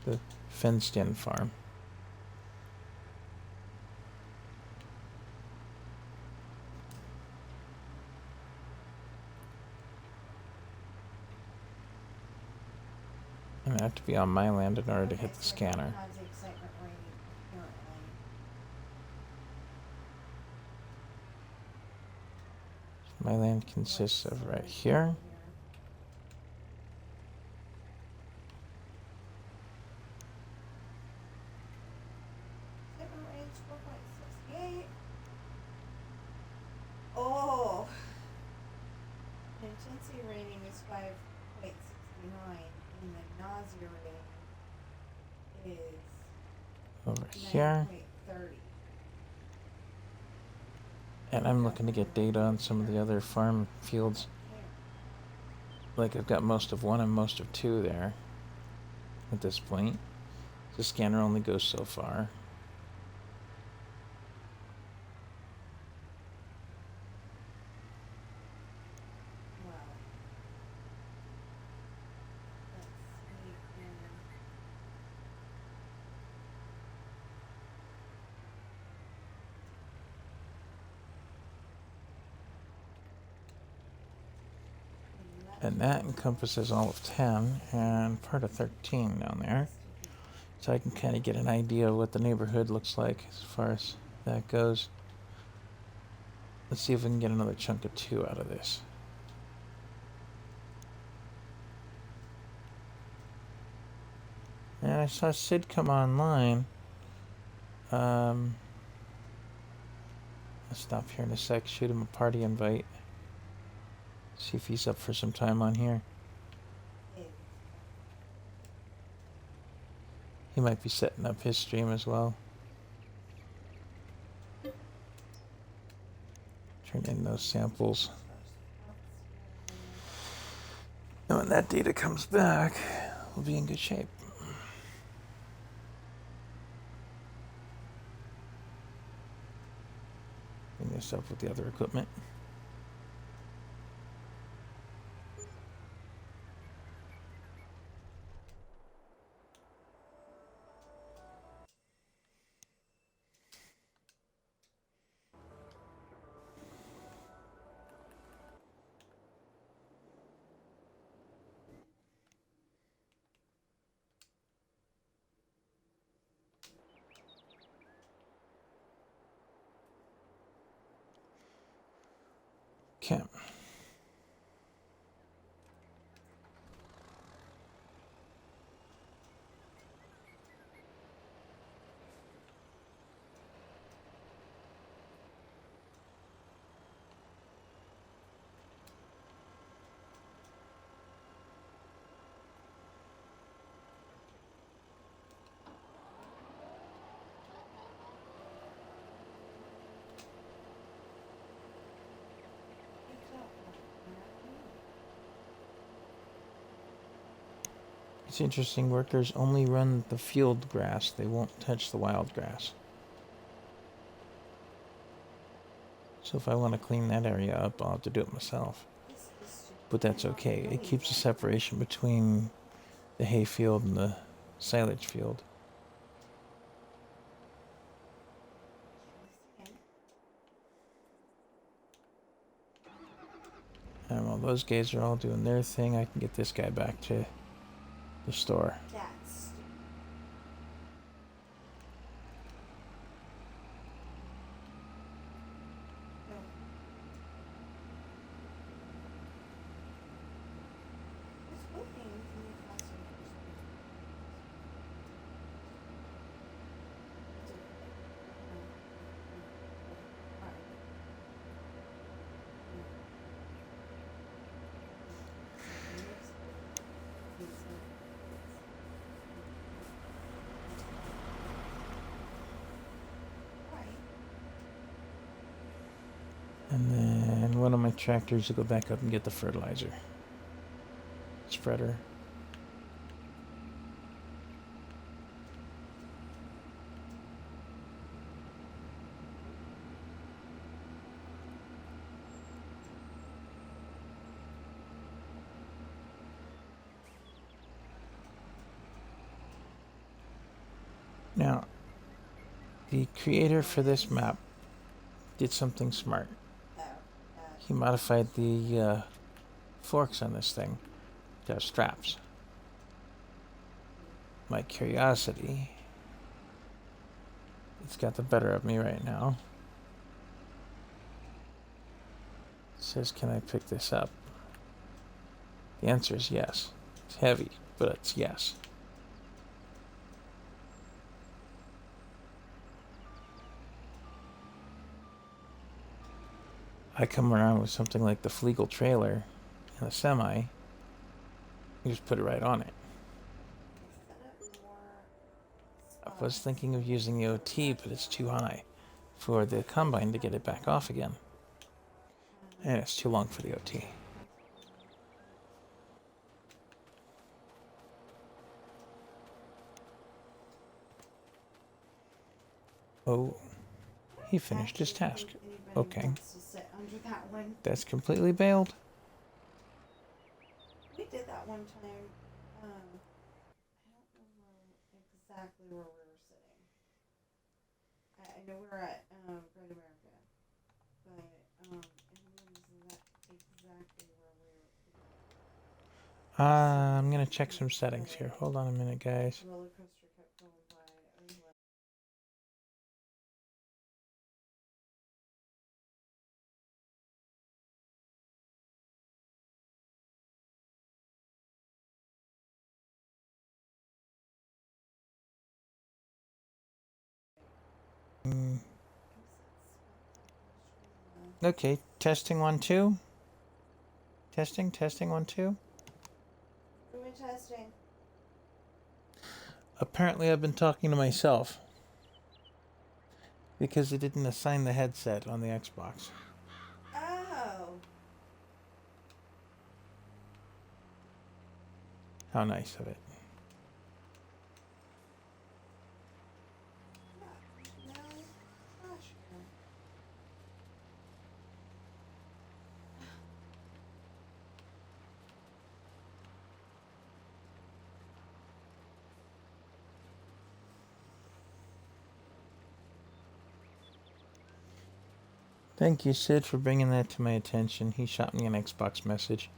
and The fenced in farm. And I have to be on my land in order to hit the so scanner. that has the excitement rating apparently. My land consists of right here. Excitement rating's 4.68. Oh, the intensity rating is 5.69, and the nausea rating is Over here. 9.30. And I'm looking to get data on some of the other farm fields. Like I've got most of one and most of two there at this point. The scanner only goes so far. Wow. Let's see here. And that encompasses all of 10 and part of 13 down there. So I can kind of get an idea of what the neighborhood looks like as far as that goes. Let's see if we can get another chunk of 2 out of this. And I saw Sid come online. I'll stop here in a sec, shoot him a party invite. See if he's up for some time on here. He might be setting up his stream as well. Turn in those samples. And when that data comes back, we'll be in good shape. Bring this up with the other equipment. Okay. It's interesting, workers only run the field grass. They won't touch the wild grass. So if I want to clean that area up, I'll have to do it myself. But that's okay. It keeps a separation between the hay field and the silage field. And while those guys are all doing their thing, I can get this guy back to the store. That's And then one of my tractors will go back up and get the fertilizer. spreader. Now, the creator for this map did something smart. Oh, He modified the forks on this thing to have straps. My curiosity, it's got the better of me right now. It says, can I pick this up? The answer is yes. It's heavy, but it's yes. I come around with something like the Flegel trailer and a semi. You just put it right on it. set up more I was spots. thinking of using the OT, but it's too high for the combine to get it back off again. And it's too long for the OT. Oh, he finished his task. Actually think anybody Okay, wants to sit under that one. that's completely bailed. We did that one time. I don't know exactly where we were sitting. I know we were at Great America, but it was exactly where we were. I'm gonna check some settings here. Hold on a minute, guys. Roller coaster kept going by. Mm. Okay, testing 1 2. Testing 1 2. What are we testing? Apparently, I've been talking to myself because it didn't assign the headset on the Xbox. Oh. How nice of it. No. Gosh. Thank you, Sid, for bringing that to my attention. He shot me an Xbox message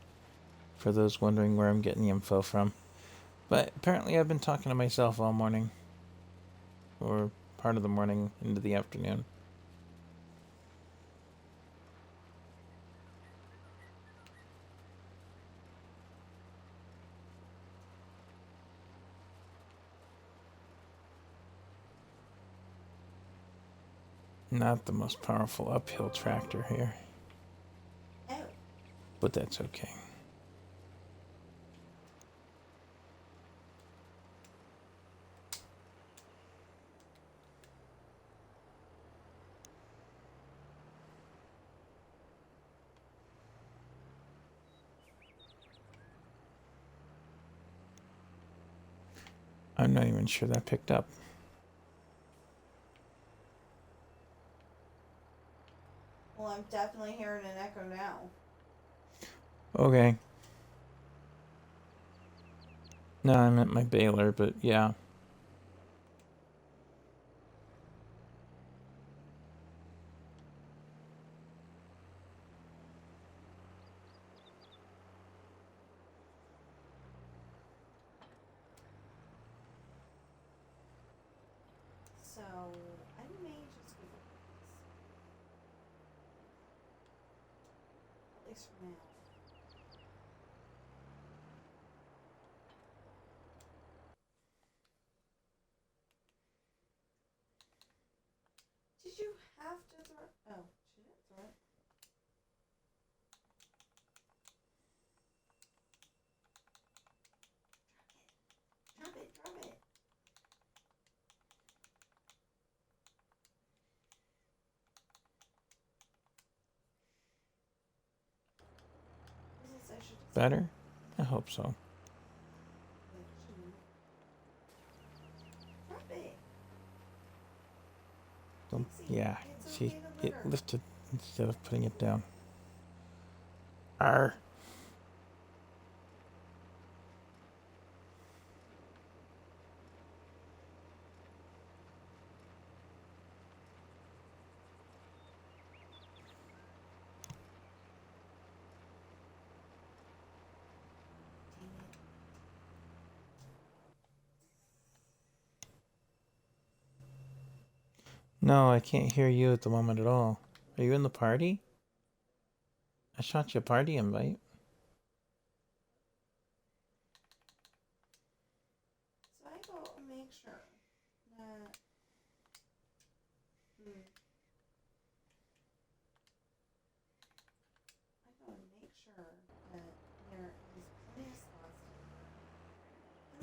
for those wondering where I'm getting the info from. But apparently, I've been talking to myself all morning, or part of the morning into the afternoon. Not the most powerful uphill tractor here, Oh. but that's okay. I'm not even sure that picked up. Well, I'm definitely hearing an echo now. Okay. No, I meant my baler, but yeah. So, I may just give it at least for now. Did you have to throw? Oh, she didn't throw it. Drop it, drop it. Better? I hope so. Yeah, It's see, okay to it litter. lifted instead of putting it down. Arr. Dang it. No, I can't hear you at the moment at all. Are you in the party? I shot you a party invite. So I go and make sure that I go and make sure that there is plenty of slots to litter.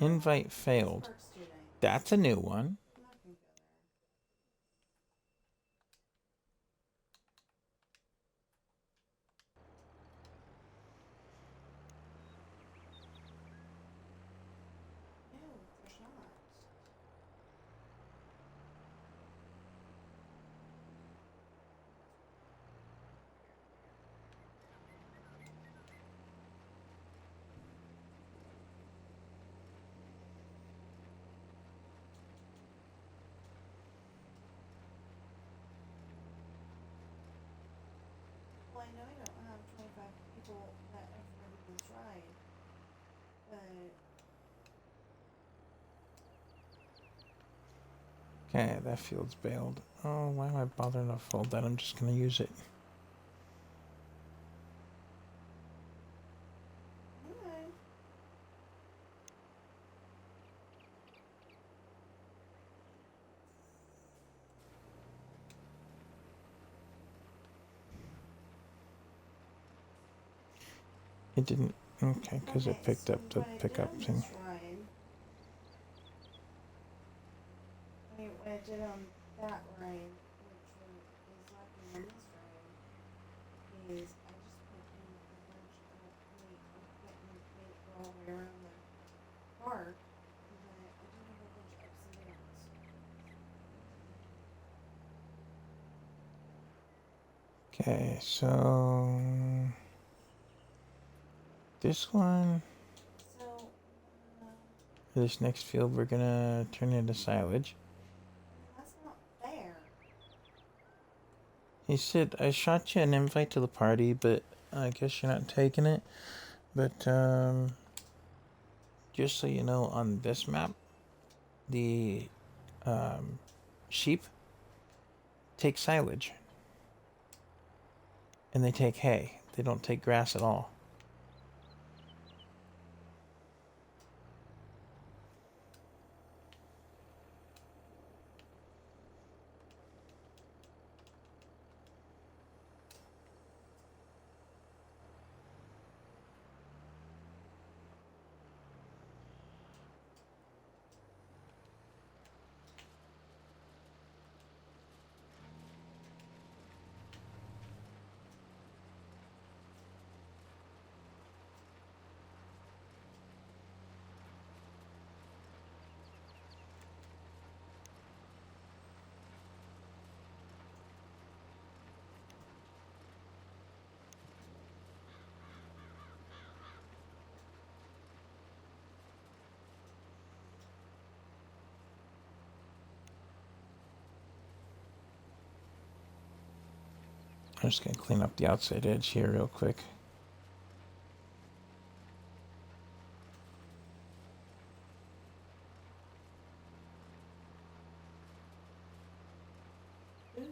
And I'm like, Invite these failed. work students. That's a new one. I'm not gonna go there. No, there's not. Well, I know I don't have 25 people that have ridden this ride, but Okay, that field's bailed. Oh, why am I bothering to fold that? I'm just gonna use it. okay. It didn't. Okay, because Okay, it picked so up the what I did pickup on thing. this ride, what I did on that ride, which is lacking on this ride, is I just put in a bunch of weight equipment weight go all the way around the park, but I did a whole bunch of ups and downs. Okay, so this one, So, this next field, we're gonna turn into silage. that's not fair. He said, I shot you an invite to the party, but I guess you're not taking it. But, just so you know, on this map, the sheep take silage. And they take hay. They don't take grass at all. I'm just going to clean up the outside edge here real quick. Ooh.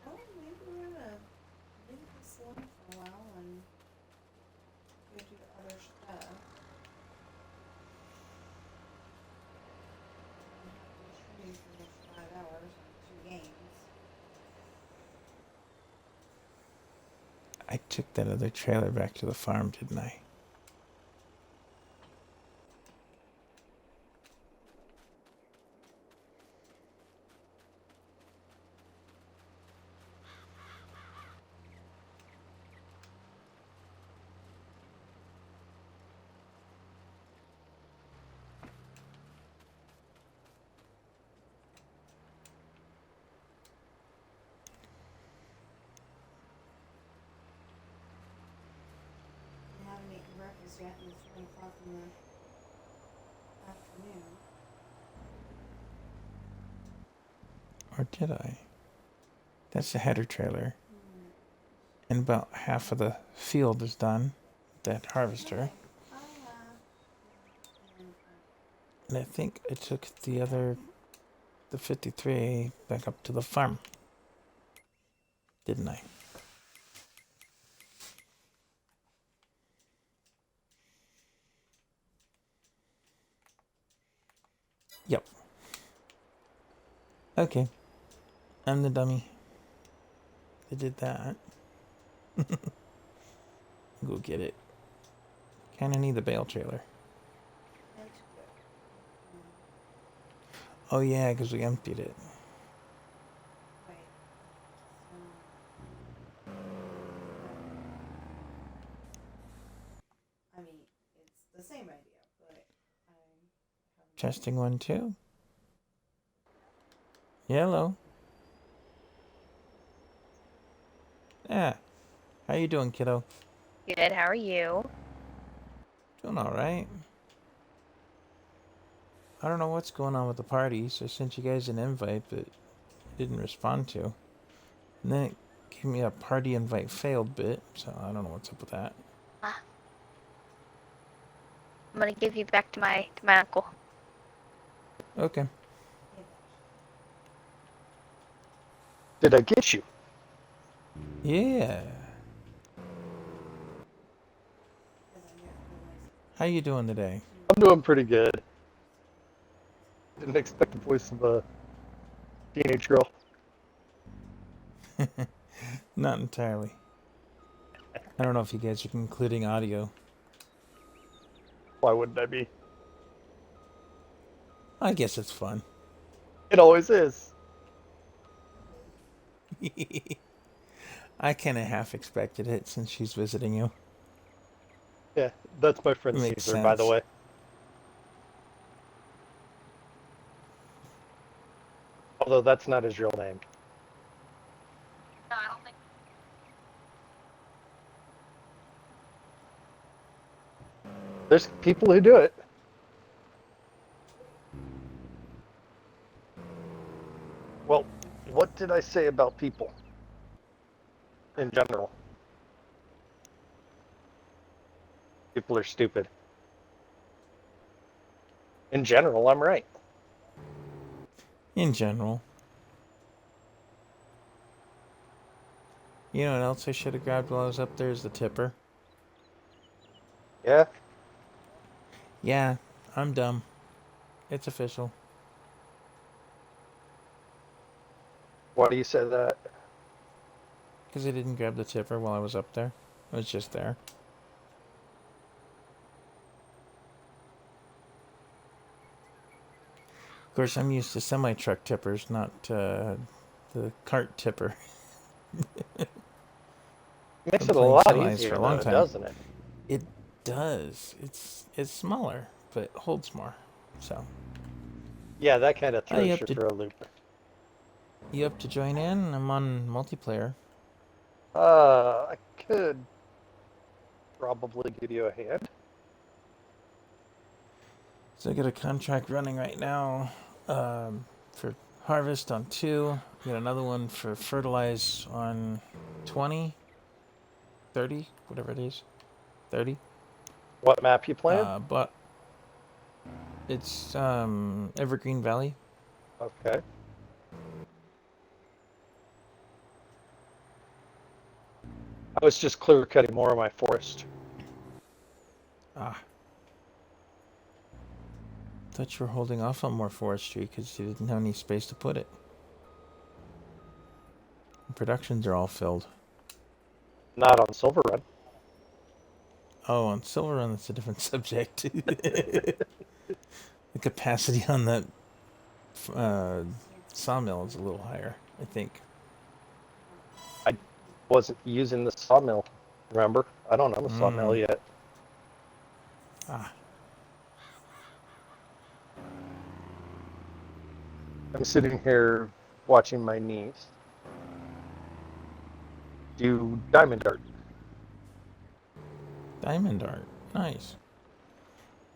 Oh, maybe we're gonna leave this alone for a while and go do other stuff. We have been streaming for almost 5 hours on 2 games. I took that other trailer back to the farm, didn't I? yet, and it's 1 o'clock in the afternoon. Or did I? That's the header trailer. Hmm. And about half of the field is done. That harvester. Okay. I have. And And I think I took the 53 back up to the farm. Didn't I? Yep. Okay. I'm the dummy. I did that. Go get it. Kinda need the bale trailer. I took it. Oh yeah, because we emptied it. Right. So. I mean, it's the same idea, but I haven't. Testing 1, 2. Hello. Yeah. How you doing, kiddo? Good, how are you? Doing all right. I don't know what's going on with the party, so I sent you guys an invite, but didn't respond to. And then it gave me a party invite failed bit, so I don't know what's up with that. I'm gonna give you back to my uncle. Okay. Did I get you? Yeah. How you doing today? I'm doing pretty good. Didn't expect the voice of a teenage girl. Not entirely. I don't know if you guys are including audio. Why wouldn't I be? I guess it's fun. It always is. I kind of half expected it since she's visiting you. Yeah, that's my friend Makes Caesar, by the sense. way. Although that's not his real name. No, I don't think. There's people who do it. Well, what did I say about people in general? People are stupid. In general, I'm right. In general. You know what else I should have grabbed while I was up there is the tipper. Yeah? Yeah, I'm dumb. It's official. Why do you say that? Because I didn't grab the tipper while I was up there. It was just there. Of course, I'm used to semi-truck tippers, not the cart tipper. Makes Been it a playing lot semis for easier, a long though, time. doesn't it? It does. It's smaller, but holds more. So. Yeah, that kind of Oh, you throws up you to for a loop. join in? I'm on multiplayer. I could probably give you a hand. So I got a contract running right now for harvest on 2. I got another one for fertilize on 20, 30, whatever it is. 30. What map you playing? But it's Evergreen Valley. Okay. I was just clear cutting more of my forest. Ah. Thought you were holding off on more forestry because you didn't have any space to put it. The productions are all filled. Not on Silver Run. Oh, on Silver Run, that's a different subject. The capacity on that sawmill is a little higher, I think. I wasn't using the sawmill, remember? I don't own the sawmill yet. Ah. I'm sitting here watching my niece do diamond art. Diamond art. Nice.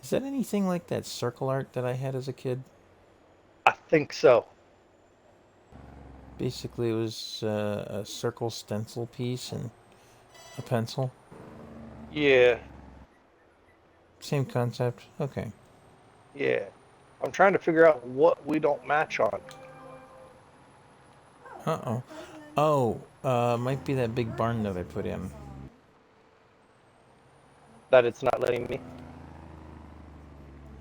Is that anything like that circle art that I had as a kid? I think so. Basically, it was a circle stencil piece and a pencil. Yeah, Same concept. Okay. yeah. I'm trying to figure out what we don't match on. Oh, our Uh-oh. cousin. Oh, might be that big barn that I put in. That it's not letting me.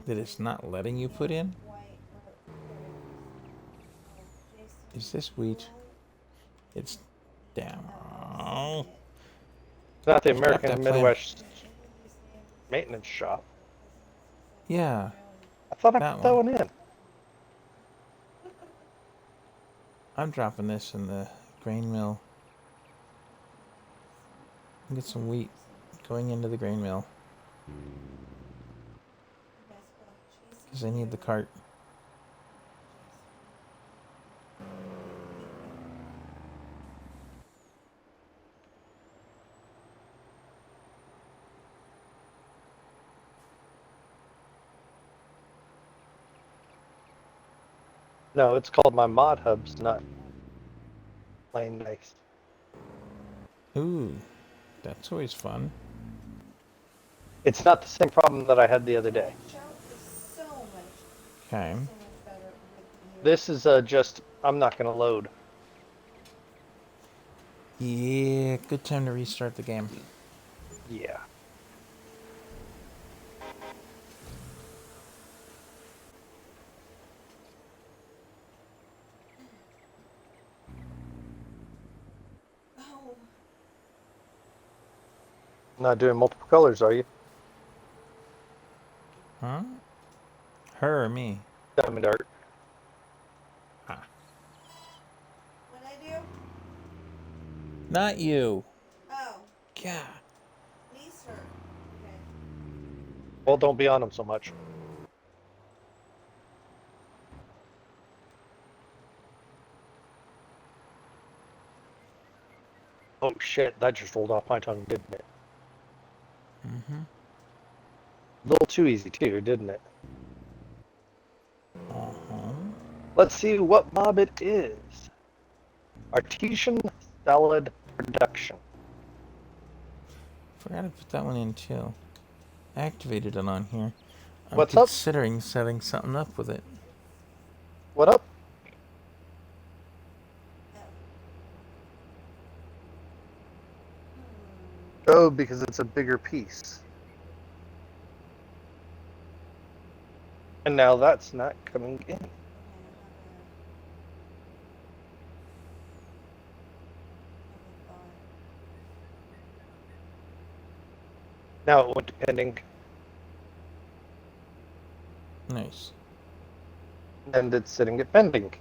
That it's not letting you put in? White. There it is. Oh, Jason, Is this wheat? will It's you down. submit It's not the I forgot that American plan. Midwest maintenance shop. Yeah, I thought I that put that one. one in. I'm dropping this in the grain mill. Get some wheat going into the grain mill. Because I need the cart. No, it's called my mod hub's not playing nice. Ooh, that's always fun. It's not the same problem that I had the other day. Show is so much, Okay. so much better with you. This is just, I'm not going to load. Yeah, good time to restart the game. Yeah. Oh, Not doing multiple colors, are you? Huh? Her or me? Diamond art. Ah. what'd I do? Not you. Oh, Yeah. niece her. Okay. Well, don't be on them so much. Oh shit, that just rolled off my tongue, didn't it? Mm-hmm. A little too easy too, didn't it? Uh-huh. Let's see what mob it is. Artesian salad production. Forgot to put that one in too. I activated it on here. I'm What's up? considering setting something up with it. What up? Oh, because it's a bigger piece. And now that's not coming in. Now it went to pending, Nice. and it's sitting at pending.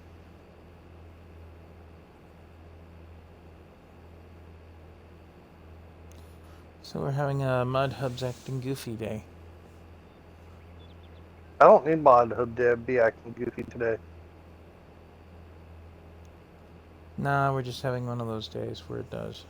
So we're having a Mud Hubs acting goofy day. I don't need mod hub to be acting goofy today. Nah, we're just having one of those days where it does.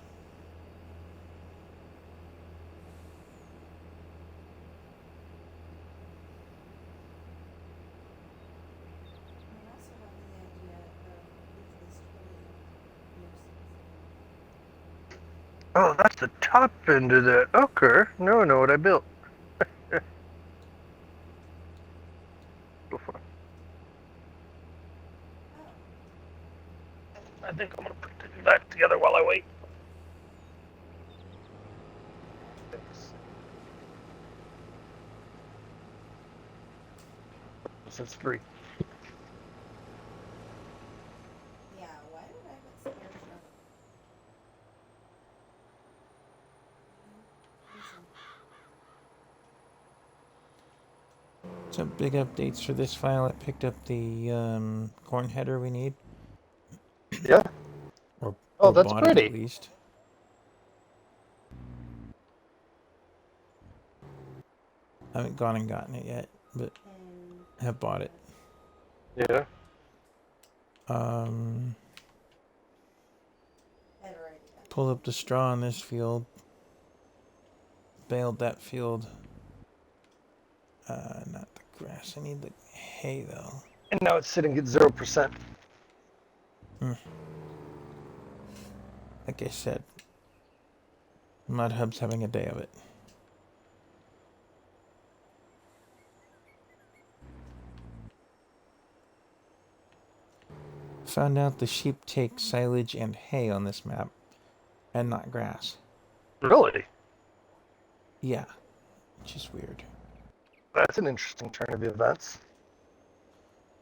Oh, that's the top end of that. Okay, now I know what I built. I think I'm gonna put that together while I wait. This is free. Yeah, why did I put spare shot? Some big updates for this file. I picked up the corn header we need. Yeah. Or, Oh, or that's bought it at pretty. least. I haven't gone and gotten it yet, but I have bought it. Yeah. Pulled up the straw in this field. Baled that field. Not the grass. I need the hay, though. And now it's sitting at 0%. Like I said, Mud Hub's having a day of it. Found out the sheep take silage and hay on this map, and not grass. Really? Yeah, which is weird. That's an interesting turn of events.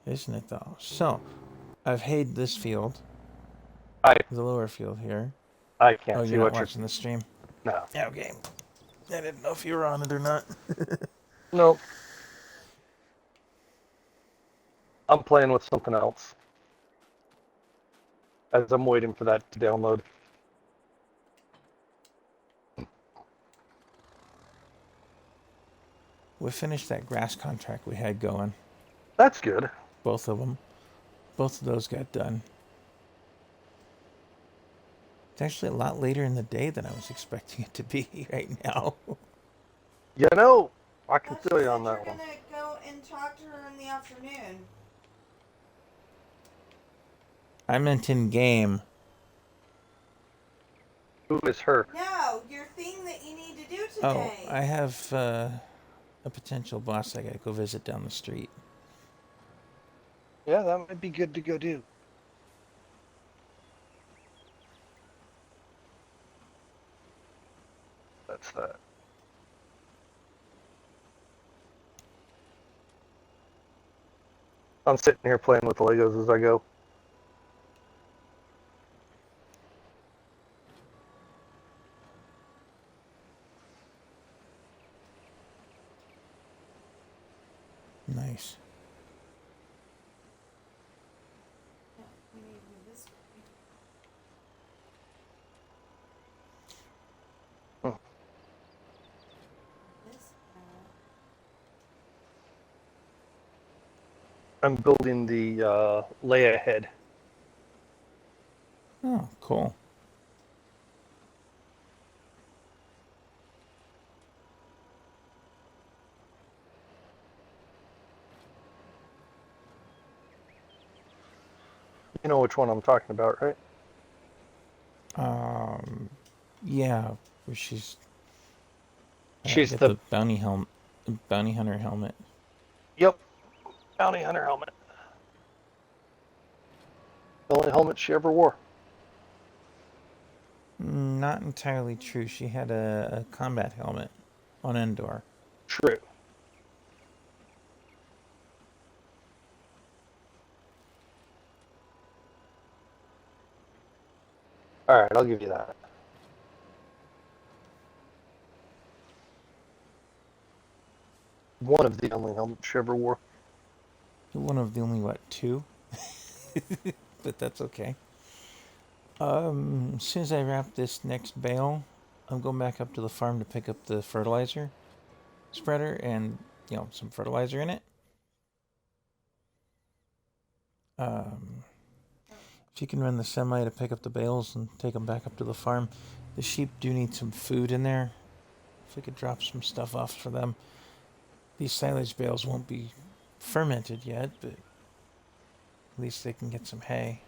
Isn't it, though? So, I've hayed this field. The lower field here. I can't Oh, see you're not what you're... watching the stream? No. Yeah, okay. I didn't know if you were on it or not. Nope. I'm playing with something else. As I'm waiting for that to download. We finished that grass contract we had going. That's good. Both of them. Both of those got done. It's actually a lot later in the day than I was expecting it to be right now. You know, I can Thought feel you you said on you're that one. gonna go and talk to her in the afternoon. I meant in game. Who is her? No, your thing that you need to do Oh, today. I have a potential boss I gotta go visit down the street. Yeah, that might be good to go do. That's that. I'm sitting here playing with the Legos as I go. Nice. No, we need to do this way. Hmm. This I'm building the Leia head. Oh, cool. You know which one I'm talking about, right? Yeah, where she's She's got the... the bounty hunter helmet. Yep. Bounty hunter helmet. The only helmet she ever wore. Not entirely true. She had a combat helmet on Endor. True. Alright, I'll give you that. One of the only helmets she ever wore. One of the only, what, two? But that's okay. As soon as I wrap this next bale, I'm going back up to the farm to pick up the fertilizer spreader and, some fertilizer in it. If you can run the semi to pick up the bales and take them back up to the farm. The sheep do need some food in there. If we could drop some stuff off for them. These silage bales won't be fermented yet, but at least they can get some hay.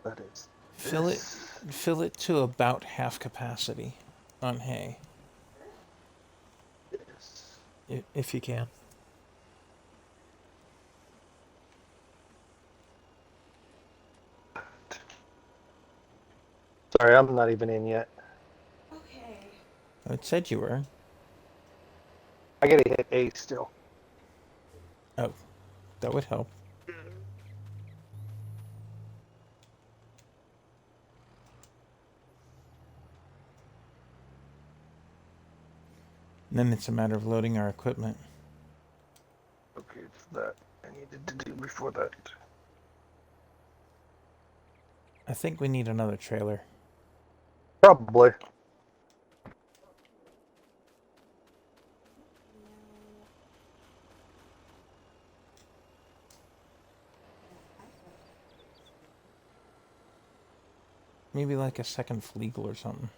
That is. Fill it to about half capacity on hay, Yes. if you can. Sorry, I'm not even in yet. Okay. It said you were. I gotta hit A still. Oh, that would help. And then it's a matter of loading our equipment. Okay, it's that I needed to do before that. I think we need another trailer. Probably. Maybe like a second Fleagle or something.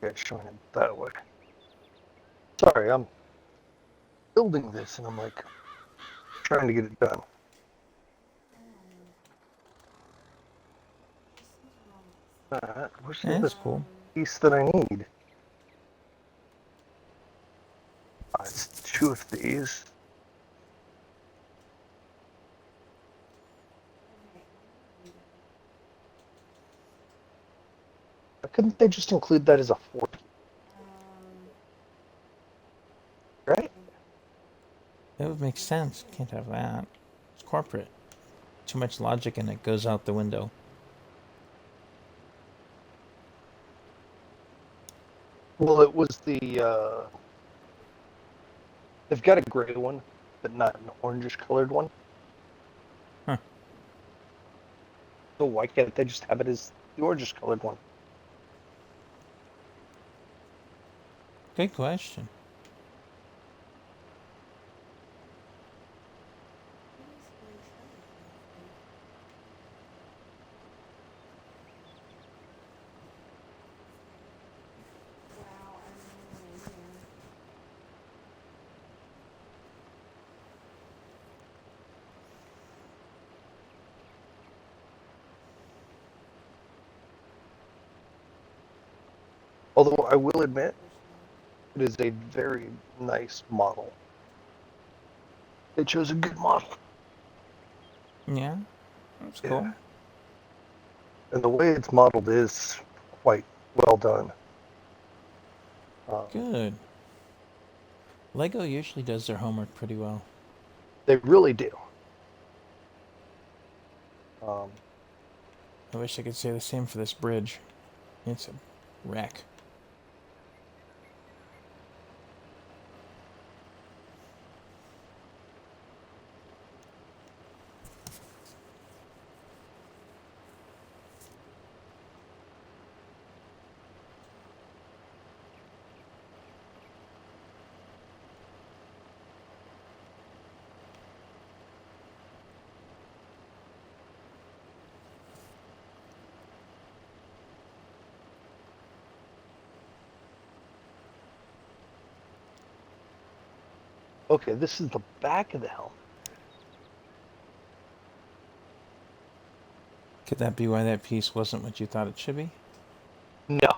Okay, showing it that way. Sorry, I'm building this and I'm like trying to get it done. Where's the Yeah, other that's cool. piece that I need? It's two of these. Why couldn't they just include that as a 40? Right? That would make sense. Can't have that. It's corporate. Too much logic and it goes out the window. Well, it was they've got a gray one, but not an orangish colored one. Huh. So why can't they just have it as the orangish colored one? Good question. Although I will admit, it is a very nice model. They chose a good model. Yeah, that's Yeah. cool. And the way it's modeled is quite well done. Good. Lego usually does their homework pretty well. They really do. I wish I could say the same for this bridge. It's a wreck. Okay, this is the back of the helmet. Could that be why that piece wasn't what you thought it should be? No.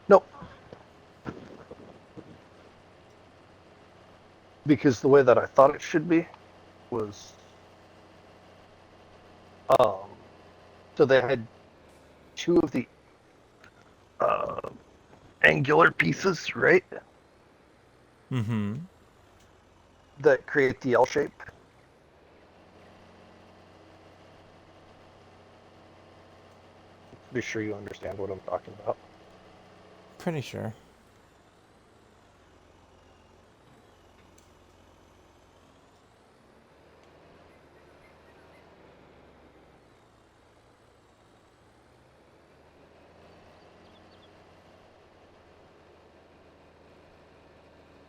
Nope. Because the way that I thought it should be was so they had two of the uh, angular pieces, right? Mm-hmm. That create the L shape. Pretty sure you understand what I'm talking about. Pretty sure.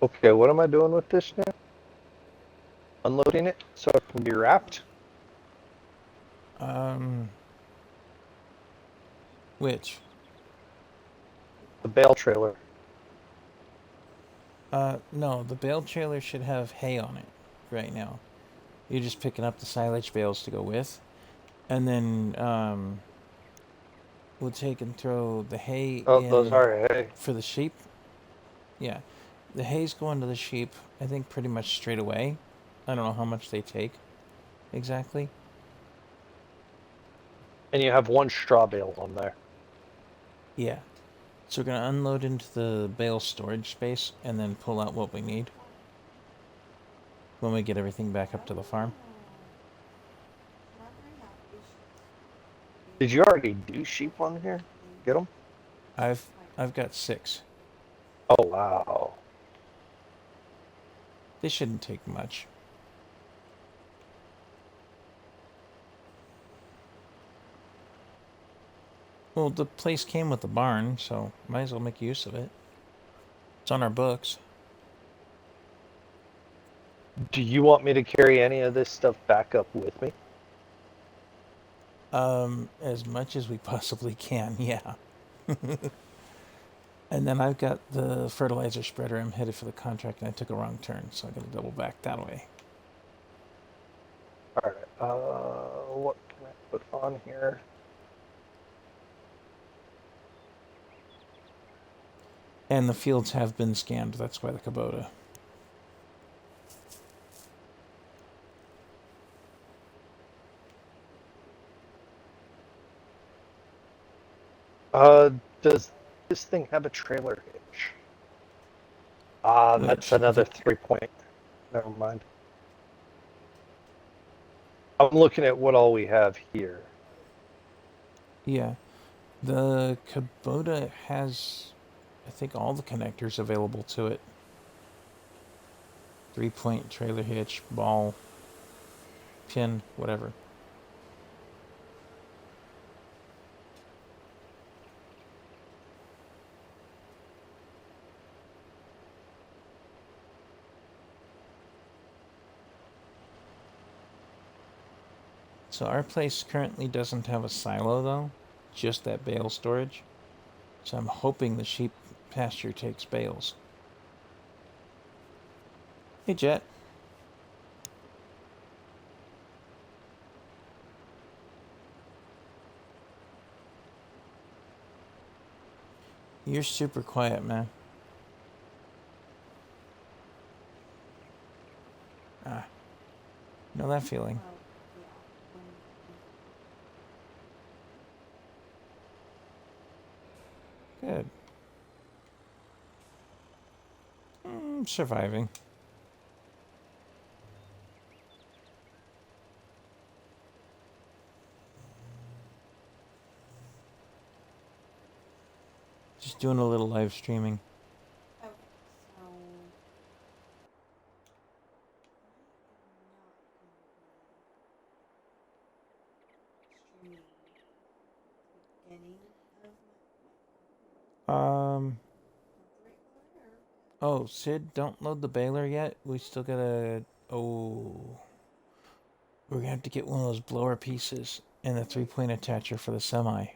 Okay, what am I doing with this now? Unloading it so it can be wrapped? Which? The bale trailer. No, the bale trailer should have hay on it right now. You're just picking up the silage bales to go with. And then, we'll take and throw the hay Oh, those in are hay. for the sheep. Yeah. The hay's going to the sheep, I think, pretty much straight away. I don't know how much they take exactly. And you have one straw bale on there. Yeah. So we're going to unload into the bale storage space and then pull out what we need when we get everything back up to the farm. Did you already do sheep on here? Get them? I've got 6. Oh, wow. They shouldn't take much. Well, the place came with the barn, so might as well make use of it. It's on our books. Do you want me to carry any of this stuff back up with me? As much as we possibly can, yeah. And then I've got the fertilizer spreader. I'm headed for the contract, and I took a wrong turn, so I got to double back that way. All right. What can I put on here? And the fields have been scanned. That's why the Kubota. Does this thing have a trailer hitch? That's Which another 3 point. Never mind. I'm looking at what all we have here. yeah, the Kubota has, I think, all the connectors available to it. 3-point trailer hitch, ball, pin, whatever. So our place currently doesn't have a silo though, just that bale storage. So I'm hoping the sheep pasture takes bales. Hey Jet, you're super quiet, man. Ah, know that feeling. Well, yeah. Good. Surviving. Just doing a little live streaming. Okay, so I am not going to be streaming the beginning of Um. my regular. Oh, Sid, don't load the baler yet. We still gotta. Oh, we're gonna have to get one of those blower pieces and the 3-point attacher for the semi. Oh,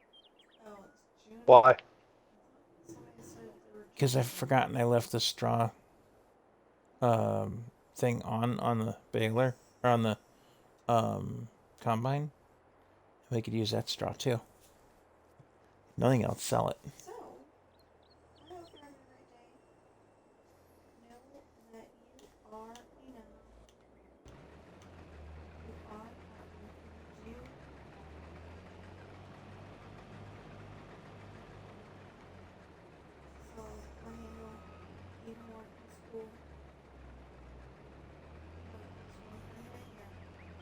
it's June. Why? Somebody said they were Because I've June. forgotten I left the straw thing on the baler or on the combine. We could use that straw too. Nothing else, sell it. So, I hope you're having a great day. Know that you are enough. You are important. You do so we're handle even more in school. But this one thing right here. And getting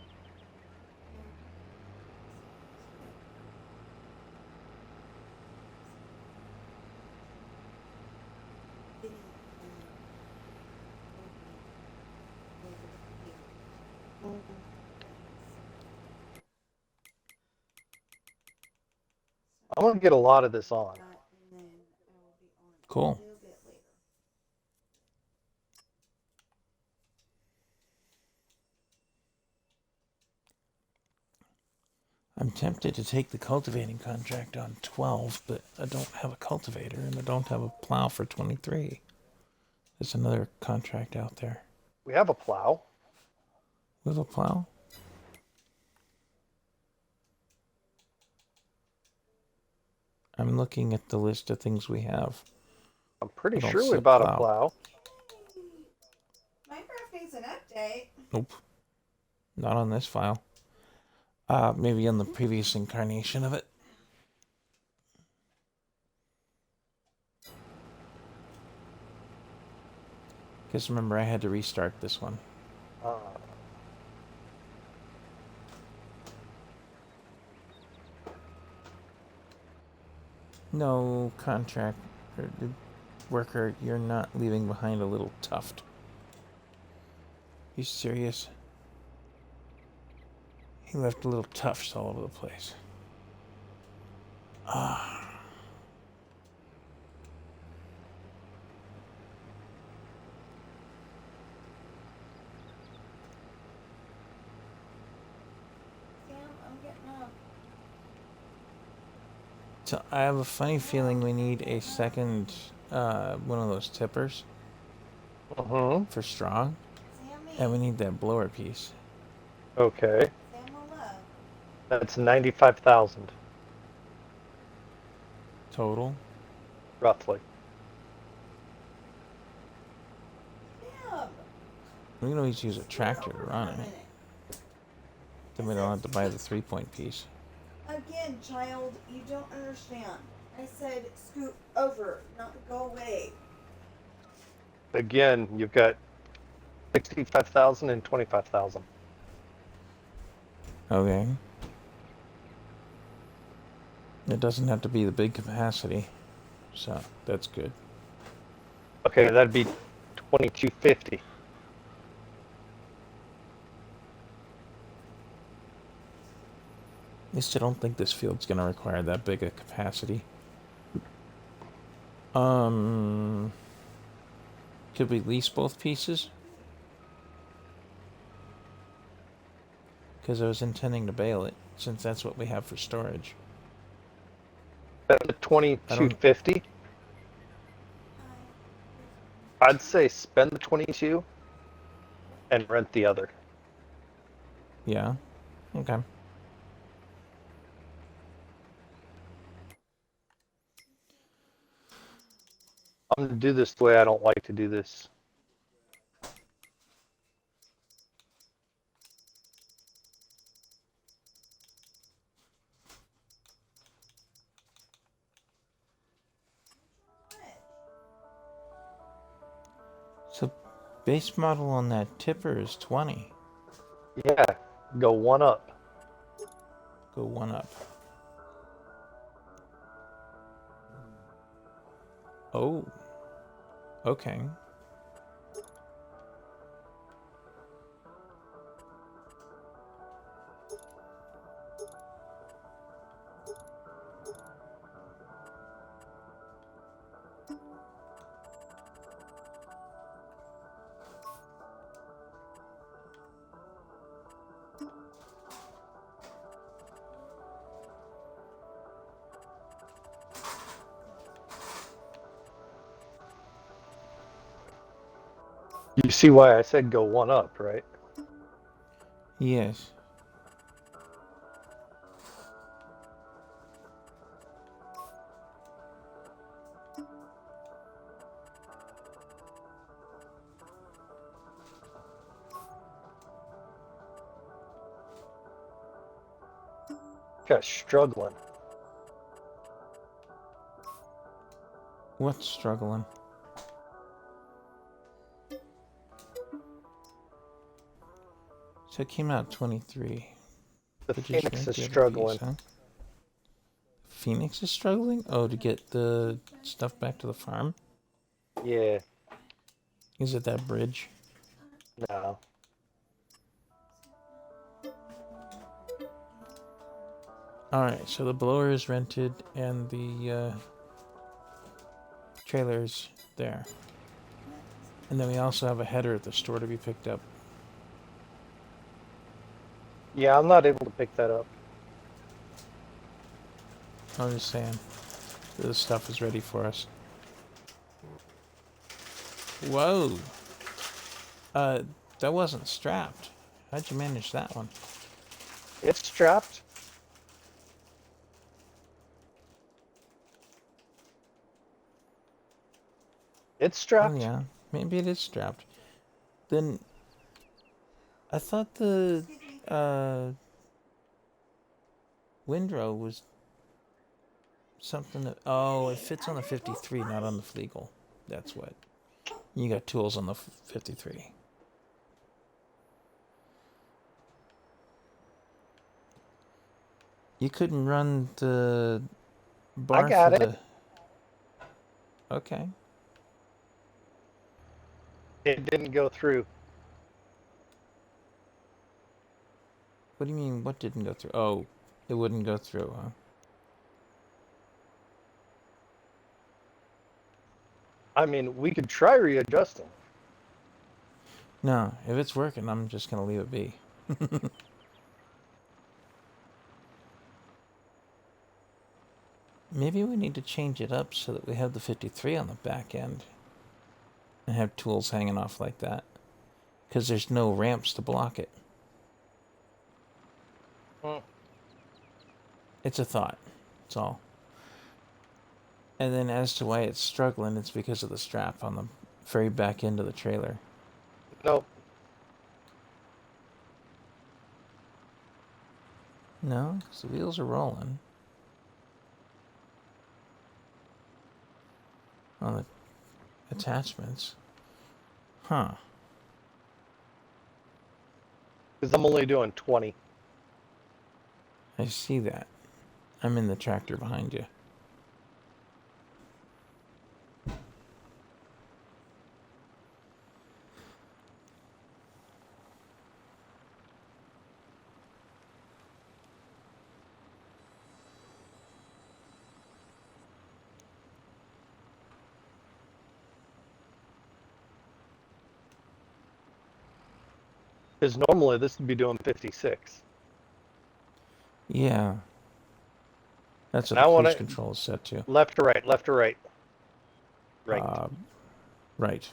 I'm gonna get a lot of this on. that, and then I will be on Cool. a little bit later. I'm tempted to take the cultivating contract on 12, but I don't have a cultivator and I don't have a plow for 23. There's another contract out there. We have a plow. With a plow? I'm looking at the list of things we have. I'm pretty I don't sure see we a bought a plow. plow. Minecraft needs an update. Nope. Not on this file. Maybe on the previous incarnation of it. Because remember, I had to restart this one. Uh, No contract or worker, you're not leaving behind a little tuft. You serious? He left little tufts all over the place. Ah. Sam, I'm getting So I have a funny feeling we need a second one of those tippers Mm-hmm. for straw, Sammy. and we need that blower piece. Okay. Sam will love. That's 95,000 Total. roughly. Sam. We can always use a tractor to Over run for a it. minute. Then we don't have to buy the 3-point piece. Again, child, you don't understand. I said scoot over, not go away. Again, you've got 65,000 and 25,000. Okay. It doesn't have to be the big capacity, so that's good. Okay, that'd be 2250. At least I don't think this field's gonna require that big a capacity. Could we lease both pieces? Because I was intending to bale it, since that's what we have for storage. That's the 2250. I'd say spend the 22 and rent the other. Yeah. Okay. I'm gonna do this the way I don't like to do this. So, base model on that tipper is 20. Yeah, go one up. Go one up. Oh. Okay. You see why I said go one up, right? Yes. Guy's struggling. What's struggling? So it came out 23. The But just Phoenix rent is the other struggling. piece, huh? Phoenix is struggling? Oh, to get the stuff back to the farm? Yeah, Is it that bridge? no. Alright, so the blower is rented and the trailer's there. And then we also have a header at the store to be picked up. Yeah, I'm not able to pick that up. I'm just saying, this stuff is ready for us. Whoa! That wasn't strapped. How'd you manage that one? It's strapped. It's Oh strapped. yeah, maybe it is strapped. Then, I thought the, windrow was something that... Oh, it fits on the 53, not on the Fleagle. That's what. You got tools on the 53. You couldn't run the bar I got for it. the... Okay. It didn't go through. What do you mean, what didn't go through? Oh, it wouldn't go through, huh? I mean, we could try readjusting. No, if it's working, I'm just gonna leave it be. Maybe we need to change it up so that we have the 53 on the back end. And have tools hanging off like that. Because there's no ramps to block it. It's a thought. That's all. And then as to why it's struggling, it's because of the strap on the very back end of the trailer. Nope. No, because the wheels are rolling. On the attachments. Huh. Because I'm only doing 20. I see that. I'm in the tractor behind you. Because normally this would be doing 56. Yeah. That's what Now the when cruise I control is set to. left to right, left to right. Right. Right.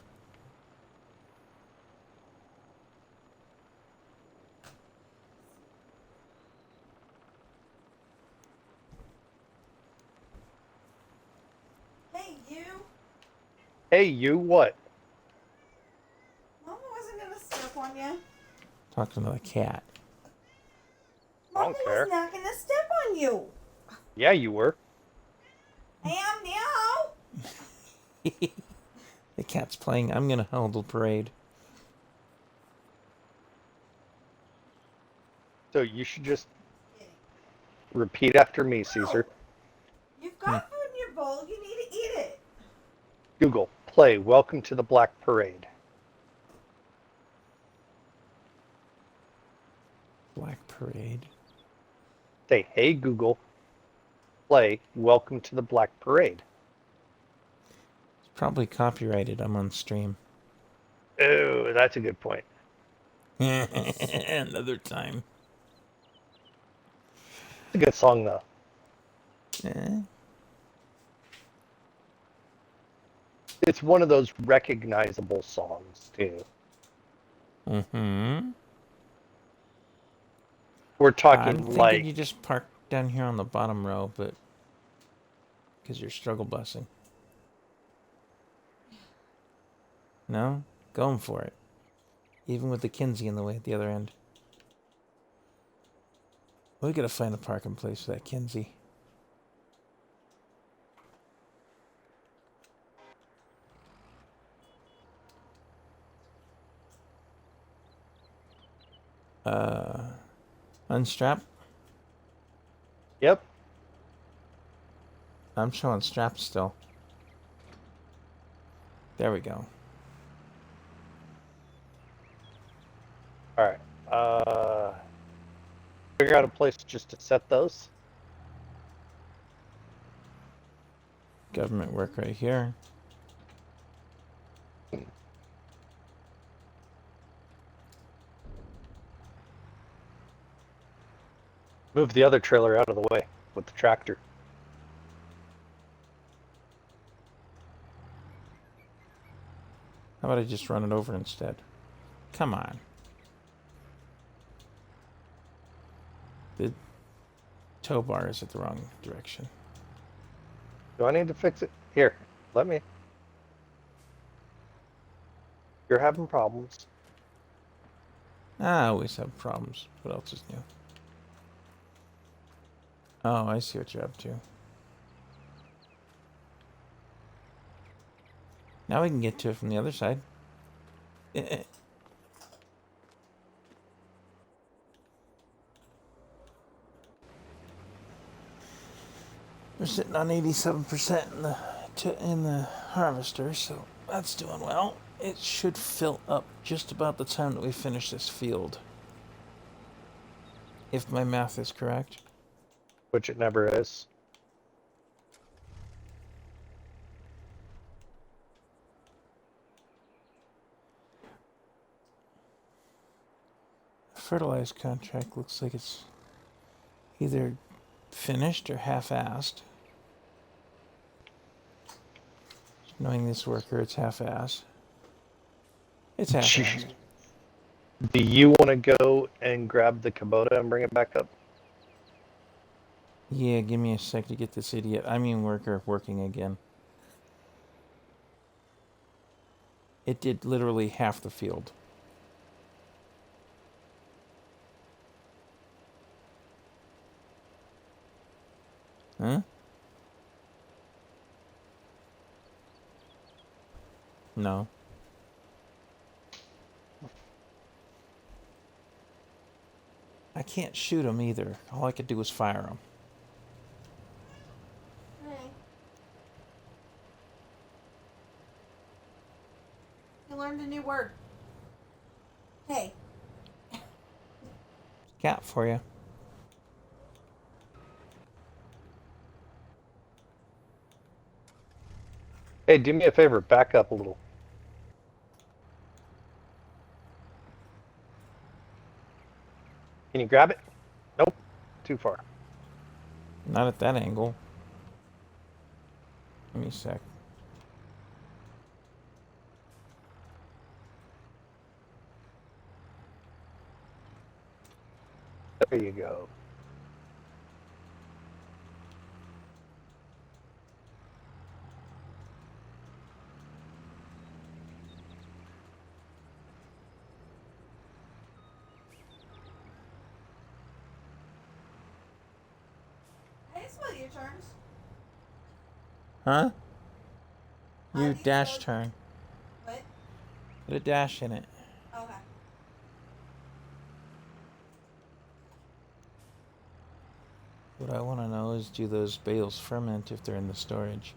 Hey, you. Hey, you what? Mama wasn't gonna step on you. Talking to the cat. I Mama don't care. was not gonna step on you. Yeah, you were. I am now. The cat's playing I'm Gonna Handle Parade. So you should just repeat after me, Caesar. You've got food in your bowl. You need to eat it. Google, play Welcome to the Black Parade. Black Parade. Say, hey, Google, play Welcome to the Black Parade. It's probably copyrighted. I'm on stream. Oh, that's a good point. Another time. It's a good song, though. Eh. It's one of those recognizable songs, too. Mm-hmm. We're talking I'm thinking like... you just park down here on the bottom row, but... because you're struggle busing. No? Going for it. Even with the Kinsey in the way at the other end. We gotta find a parking place for that Kinsey. Unstrap? Yep. I'm showing straps still. There we go. All right. Figure out a place just to set those. Government work right here. Move the other trailer out of the way with the tractor. How about I just run it over instead? Come on. The tow bar is at the wrong direction. Do I need to fix it? Here, let me. You're having problems. I always have problems. What else is new? Oh, I see what you're up to. Now we can get to it from the other side. We're sitting on 87% in the harvester, so that's doing well. It should fill up just about the time that we finish this field. If my math is correct. Which it never is. The fertilized contract looks like it's either finished or half-assed. Knowing this worker, it's half-ass. It's half-assed. Do you want to go and grab the Kubota and bring it back up? Yeah, give me a sec to get this idiot, worker, working again. It did literally half the field. Huh? No. I can't shoot him either. All I could do was fire him. Hey. You learned a new word. Hey. Cat for you. Hey, do me a favor, back up a little. Can you grab it? Nope, too far. Not at that angle. Give me a sec. There you go. Hey, it's one of your turns. Huh? How You do you dash spell- turn. What? Put a dash in it. Okay. What I want to know is, do those bales ferment if they're in the storage?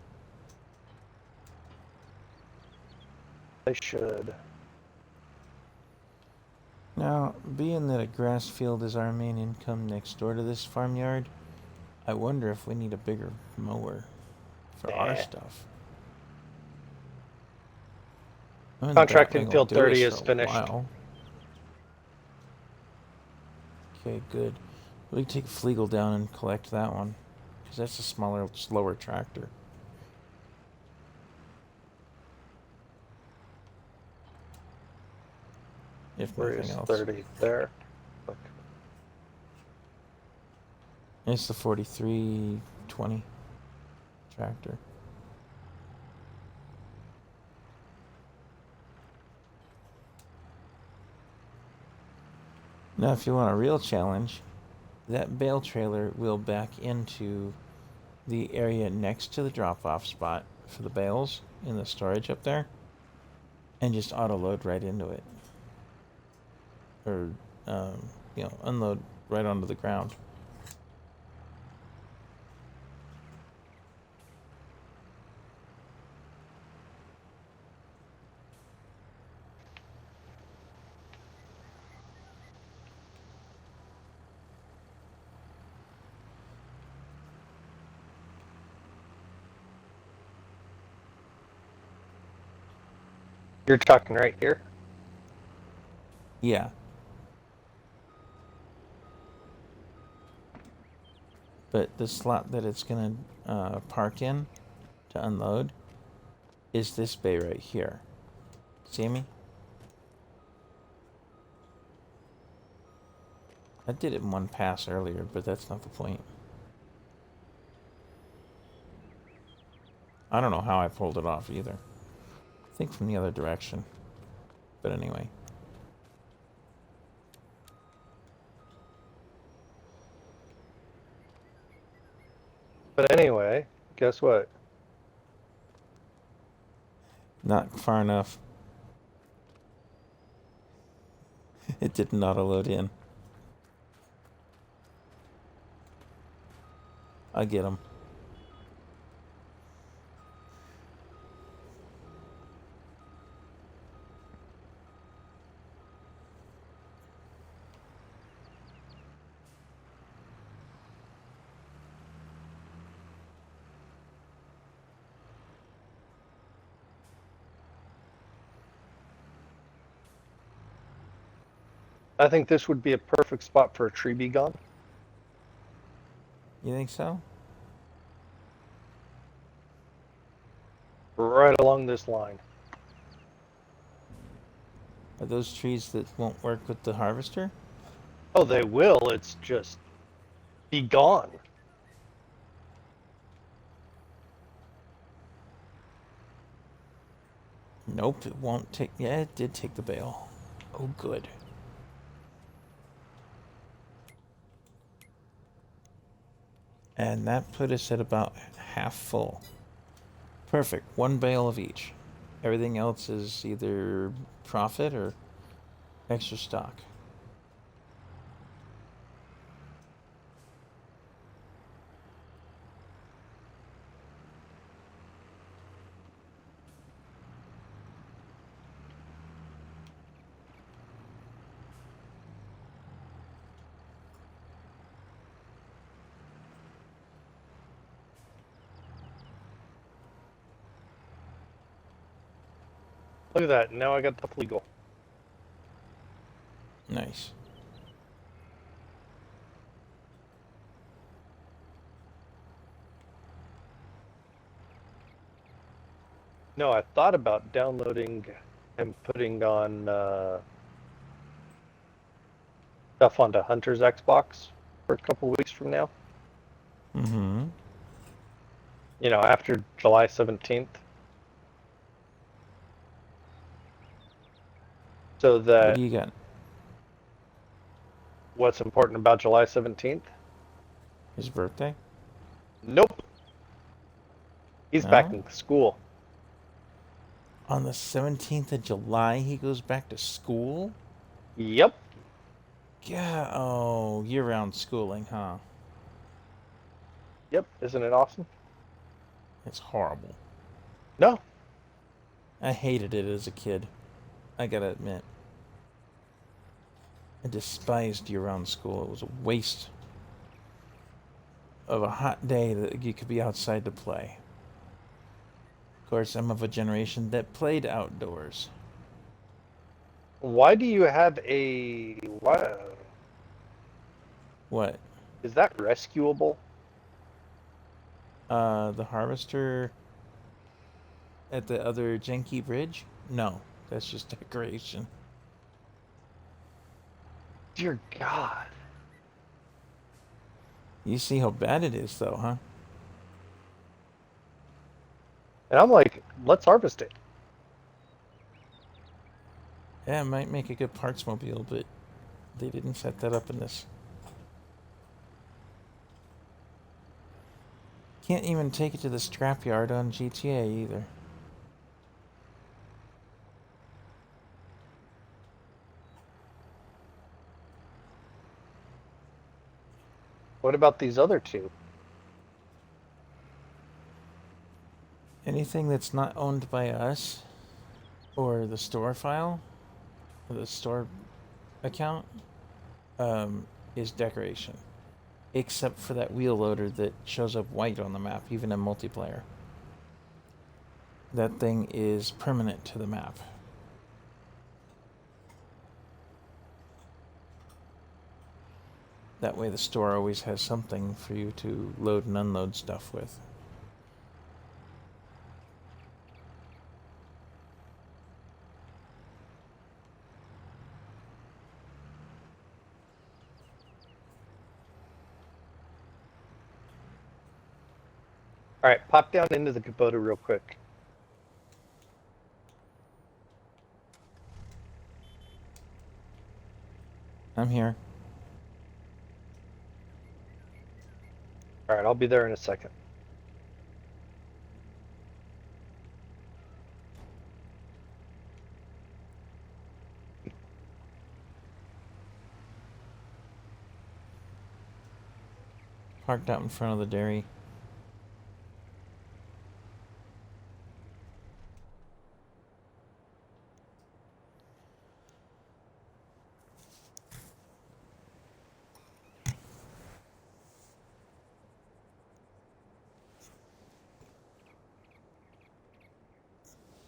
I should. Now, being that a grass field is our main income next door to this farmyard, I wonder if we need a bigger mower for our Nah. stuff. I mean, Contract the in Batwing will field do 30 us is for a finished. while. Okay, good. We can take Flegel down and collect that one, because that's a smaller, slower tractor. If Where nothing is else. 30? There. Look. It's the 4320 tractor. Now, if you want a real challenge, that bale trailer will back into the area next to the drop-off spot for the bales in the storage up there, and just auto-load right into it. Or, unload right onto the ground. You're talking right here? Yeah. But the slot that it's going to park in to unload is this bay right here. See me? I did it in one pass earlier, but that's not the point. I don't know how I pulled it off either. I think from the other direction. But anyway. But anyway, guess what? Not far enough. It didn't auto-load in. I get him. I think this would be a perfect spot for a tree be gone. You think so? Right along this line. Are those trees that won't work with the harvester? Oh, they will. It's just be gone. Nope, it won't take. Yeah, it did take the bale. Oh, good. And that put us at about half full. Perfect. One bale of each. Everything else is either profit or extra stock. Look at that. Now I got the legal. Nice. No, I thought about downloading and putting on stuff onto Hunter's Xbox for a couple weeks from now. Mm-hmm. You know, after July 17th. So What that do you got? what's important about July 17th? His birthday? Nope. He's back No? in school. On the 17th of July, he goes back to school? Yep. Yeah, oh, year-round schooling, huh? Yep. Isn't it awesome? It's horrible. No. I hated it as a kid. I gotta admit. I despised year-round school. It was a waste of a hot day that you could be outside to play. Of course, I'm of a generation that played outdoors. Why do you have a what? What? Is that rescuable? The harvester at the other janky bridge? No, that's just decoration. Dear God. You see how bad it is, though, huh? And I'm like, let's harvest it. Yeah, it might make a good parts mobile, but they didn't set that up in this. Can't even take it to the scrapyard on GTA either. What about these other two? Anything that's not owned by us, or the store file, or the store account, is decoration. Except for that wheel loader that shows up white on the map, even in multiplayer. That thing is permanent to the map. That way the store always has something for you to load and unload stuff with. All right, pop down into the Kubota real quick. I'm here. All right, I'll be there in a second. Parked out in front of the dairy.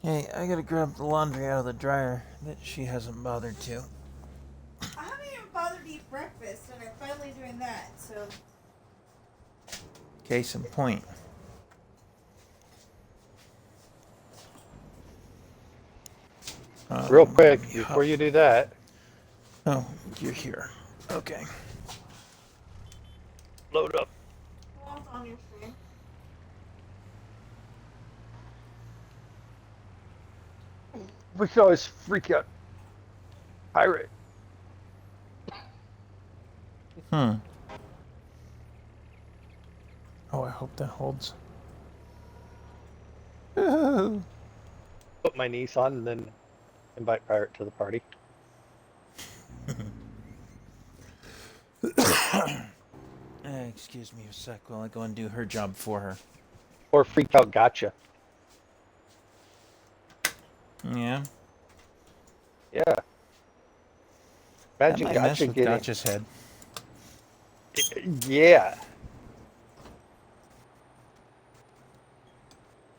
Hey, I gotta grab the laundry out of the dryer that she hasn't bothered to. I haven't even bothered to eat breakfast, and I'm finally doing that. So Case in point. Real quick, Let me before hop. you do that, Oh, you're here. Okay. load up. What's on your stream? We can always freak out pirate. Hmm. Oh, I hope that holds. Ooh. Put my niece on and then invite pirate to the party. Excuse me a sec while I go and do her job for her. Or freak out gotcha. Yeah. Yeah. That Imagine might mess gotcha with getting. Gotcha's head. Yeah.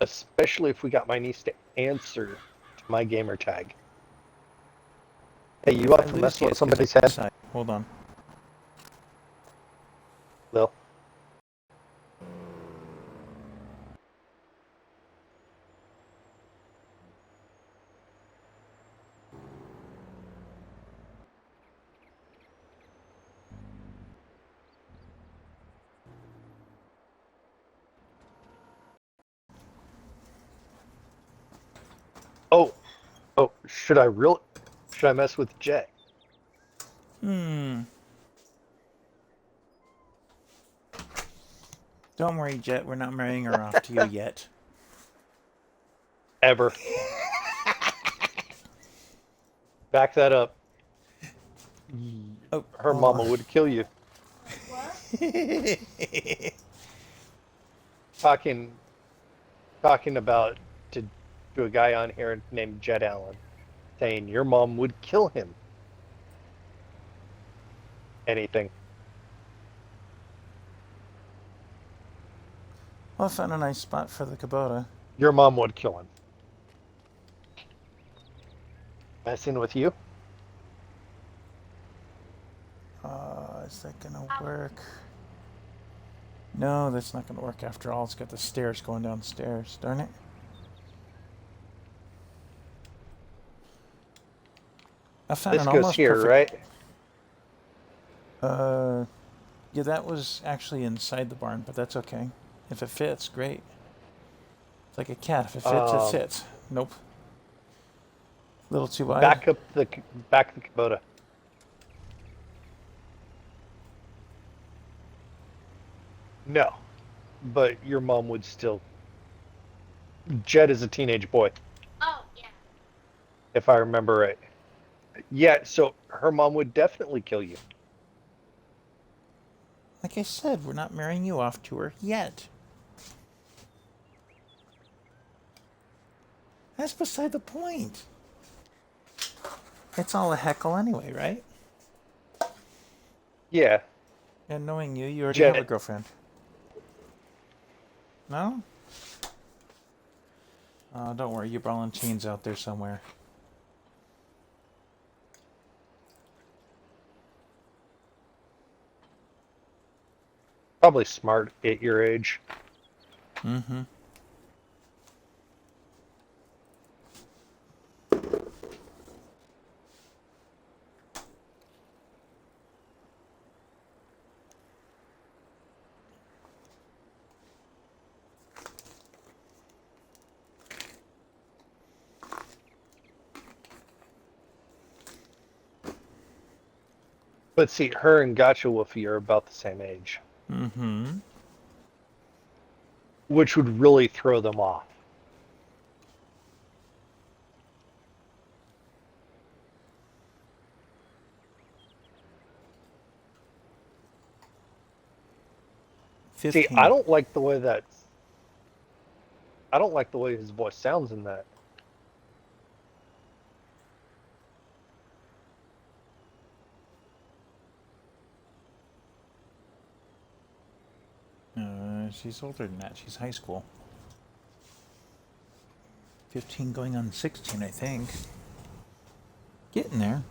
Especially if we got my niece to answer to my gamer tag. Hey, you If I up for lose messing you, with it's 'cause somebody's I head? decide. Hold on. Lil. Oh, should I mess with Jet? Hmm. Don't worry, Jet. We're not marrying her off to you yet. Ever. Back that up. Oh, Her hold mama on. would kill you. What? Talking about to a guy on here named Jet Allen, saying your mom would kill him. Anything. Well, I found a nice spot for the Kubota. Your mom would kill him. Messing with you? Is that gonna work? No, that's not gonna work after all. It's got the stairs going downstairs. Darn it. I found This an goes almost here, perfect. right? Yeah, that was actually inside the barn, but that's okay. If it fits, great. It's like a cat. If it fits, it Um, sits. Nope. A little too wide. back up the back the Kubota. No, but your mom would still. Jet is a teenage boy, Oh, yeah. if I remember right. Yeah, so her mom would definitely kill you. Like I said, we're not marrying you off to her yet. That's beside the point. It's all a heckle anyway, right? Yeah, And knowing you, you already have a Jet. girlfriend. No? Don't worry, your ball and chain's out there somewhere. Probably smart at your age. Mm-hmm. But see, her and Gotcha Wolfie are about the same age, Mm-hmm. which would really throw them off. See, 15. I don't like the way his voice sounds in that. She's older than that. She's high school. 15 going on 16, I think. Getting there.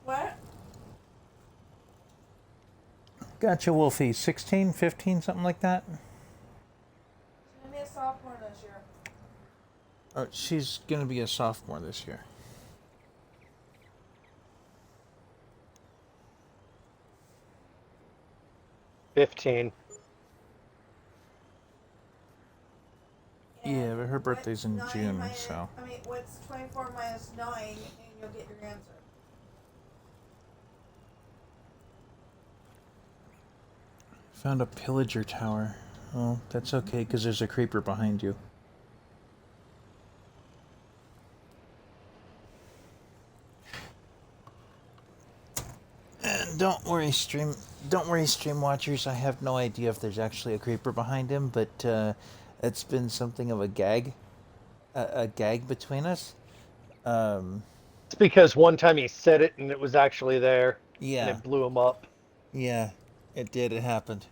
What? Gotcha, Wolfie. 16, 15, something like that? She's gonna be a sophomore this year. She's gonna be a sophomore this year. $15. Yeah, but her what's birthday's in 9 June, minus, so. I mean, what's 24 minus 9, and you'll get your answer. Found a pillager tower. Oh, that's okay, because there's a creeper behind you. And don't worry, stream watchers. I have no idea if there's actually a creeper behind him, but it's been something of a gag, a gag between us. It's because one time he said it and it was actually there, and Yeah, it blew him up. yeah, it did. It happened.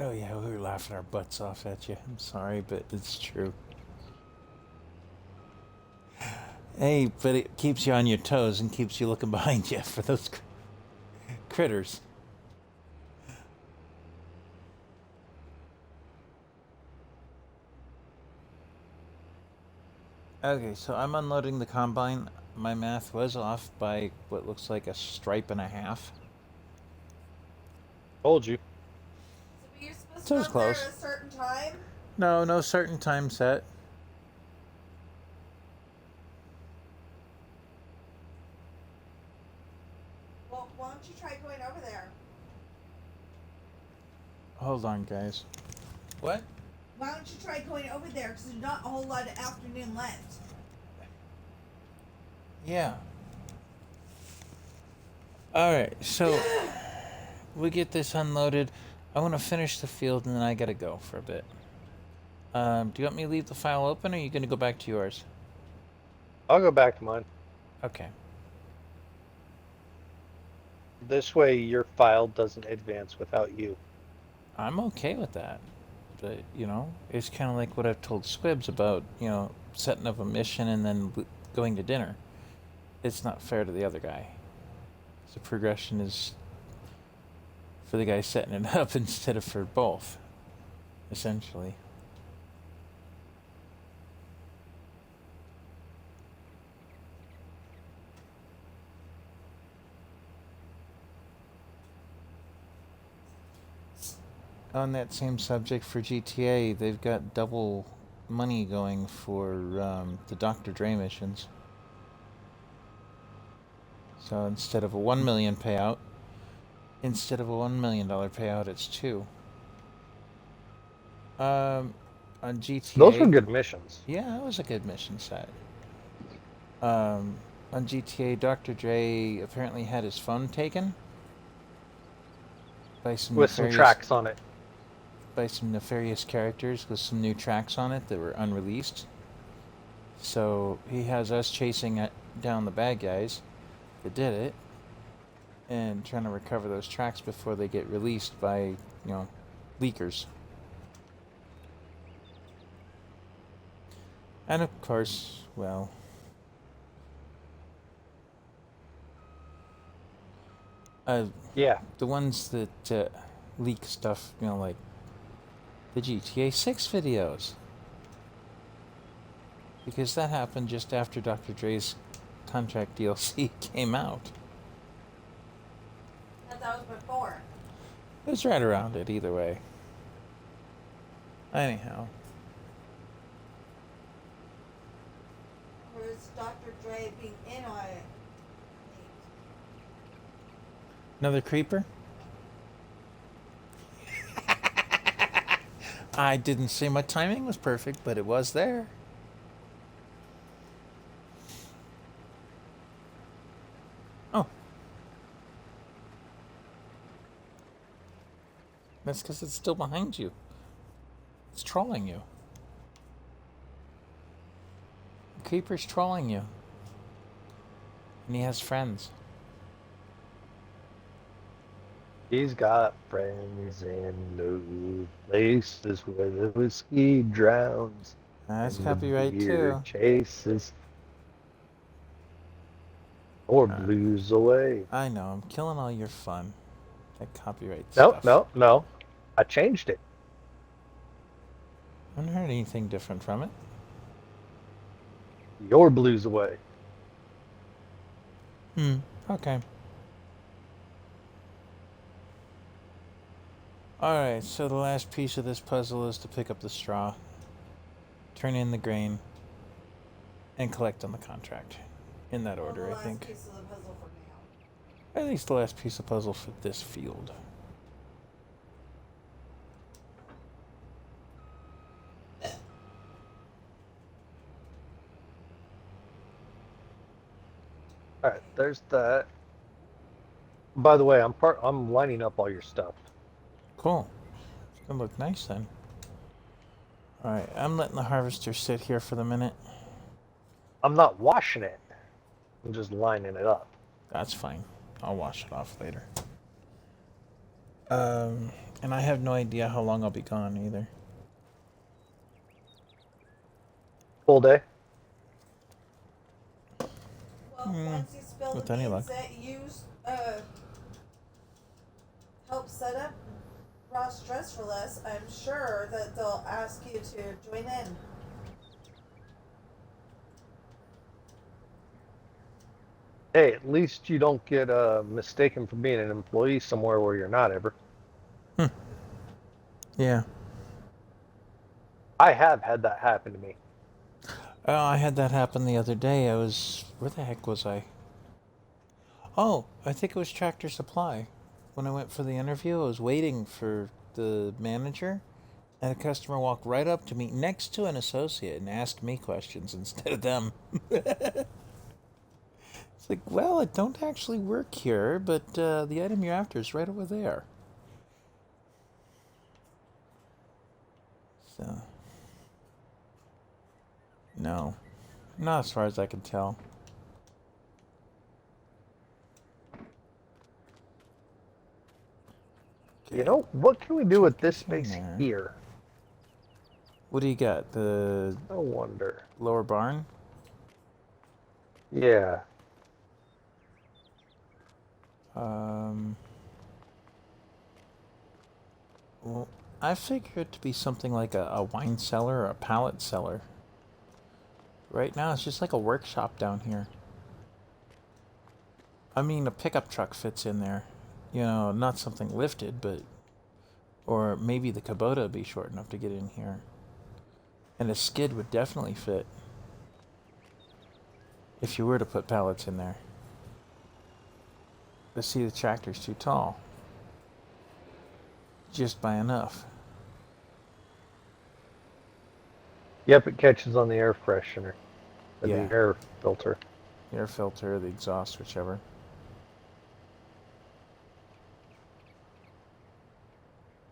Oh yeah, we were laughing our butts off at you. I'm sorry, but it's true. Hey, but it keeps you on your toes and keeps you looking behind you for those critters. Okay, so I'm unloading the combine. My math was off by what looks like a stripe and a half. Told you. So you're supposed So to it was go there close. at a certain time? No, no certain time set. Well, why don't you try going over there? Hold on, guys. What? Why don't you try going over there? Because there's not a whole lot of afternoon left. Yeah. Alright, so we get this unloaded. I want to finish the field and then I gotta go for a bit. Do you want me to leave the file open or are you gonna go back to yours? I'll go back to mine. Okay. This way your file doesn't advance without you. I'm okay with that. But, you know, it's kind of like what I've told Squibs about, you know, setting up a mission and then going to dinner. It's not fair to the other guy. The progression is for the guy setting it up instead of for both, essentially. On that same subject for GTA, they've got double money going for the Dr. Dre missions. So instead of a $1 million payout, instead of a $1 million payout, it's two. On GTA. Those were good missions. Yeah, that was a good mission set. On GTA, Dr. Dre apparently had his phone taken by some With some nefarious tracks on it. Characters with some new tracks on it that were unreleased. So he has us chasing down the bad guys that did it and trying to recover those tracks before they get released by, you know, leakers. And of course, well, Yeah. the ones that leak stuff, you know, like the GTA 6 videos. Because that happened just after Dr. Dre's contract DLC came out. And that was before. It was right around it, either way. Anyhow. Whereas Dr. Dre being in on it. Another creeper? I didn't say my timing was perfect, but it was there. Oh. That's because it's still behind you. It's trolling you. The creeper's trolling you. And he has friends. He's got friends in low places where the whiskey drowns That's and the copyright beer too. chases or Uh, blues away. I know, I'm killing all your fun. That copyright No, stuff. no, no. I changed it. I haven't heard anything different from it. Your blues away. Okay. Alright, so the last piece of this puzzle is to pick up the straw, turn in the grain, and collect on the contract. In that order, the I last think. piece of the puzzle for now. At least the last piece of puzzle for this field. All right, there's that. By the way, I'm lining up all your stuff. Cool. It's gonna look nice then. Alright, I'm letting the harvester sit here for the minute. I'm not washing it. I'm just lining it up. That's fine. I'll wash it off later. And I have no idea how long I'll be gone either. Full day. Well, once you spill with the any beans luck. that you help set up raw stress for less, I'm sure that they'll ask you to join in. Hey, at least you don't get mistaken for being an employee somewhere where you're not ever. Yeah. I have had that happen to me. Oh, I had that happen the other day. Where the heck was I? Oh, I think it was Tractor Supply. When I went for the interview, I was waiting for the manager, and a customer walked right up to me next to an associate and asked me questions instead of them. It's like, well, I don't actually work here, but the item you're after is right over there. So, no. Not as far as I can tell. You know, what can we do with this Check in space there. here? What do you got? The I wonder. lower barn? Yeah. Well, I figure it to be something like a wine cellar or a pallet cellar. Right now, it's just like a workshop down here. I mean, a pickup truck fits in there. You know, not something lifted, but... Or maybe the Kubota would be short enough to get in here. And a skid would definitely fit. If you were to put pallets in there. But see, the tractor's too tall. Just by enough. Yep, it catches on the air freshener. Or Yeah. the air filter. Air filter, the exhaust, whichever.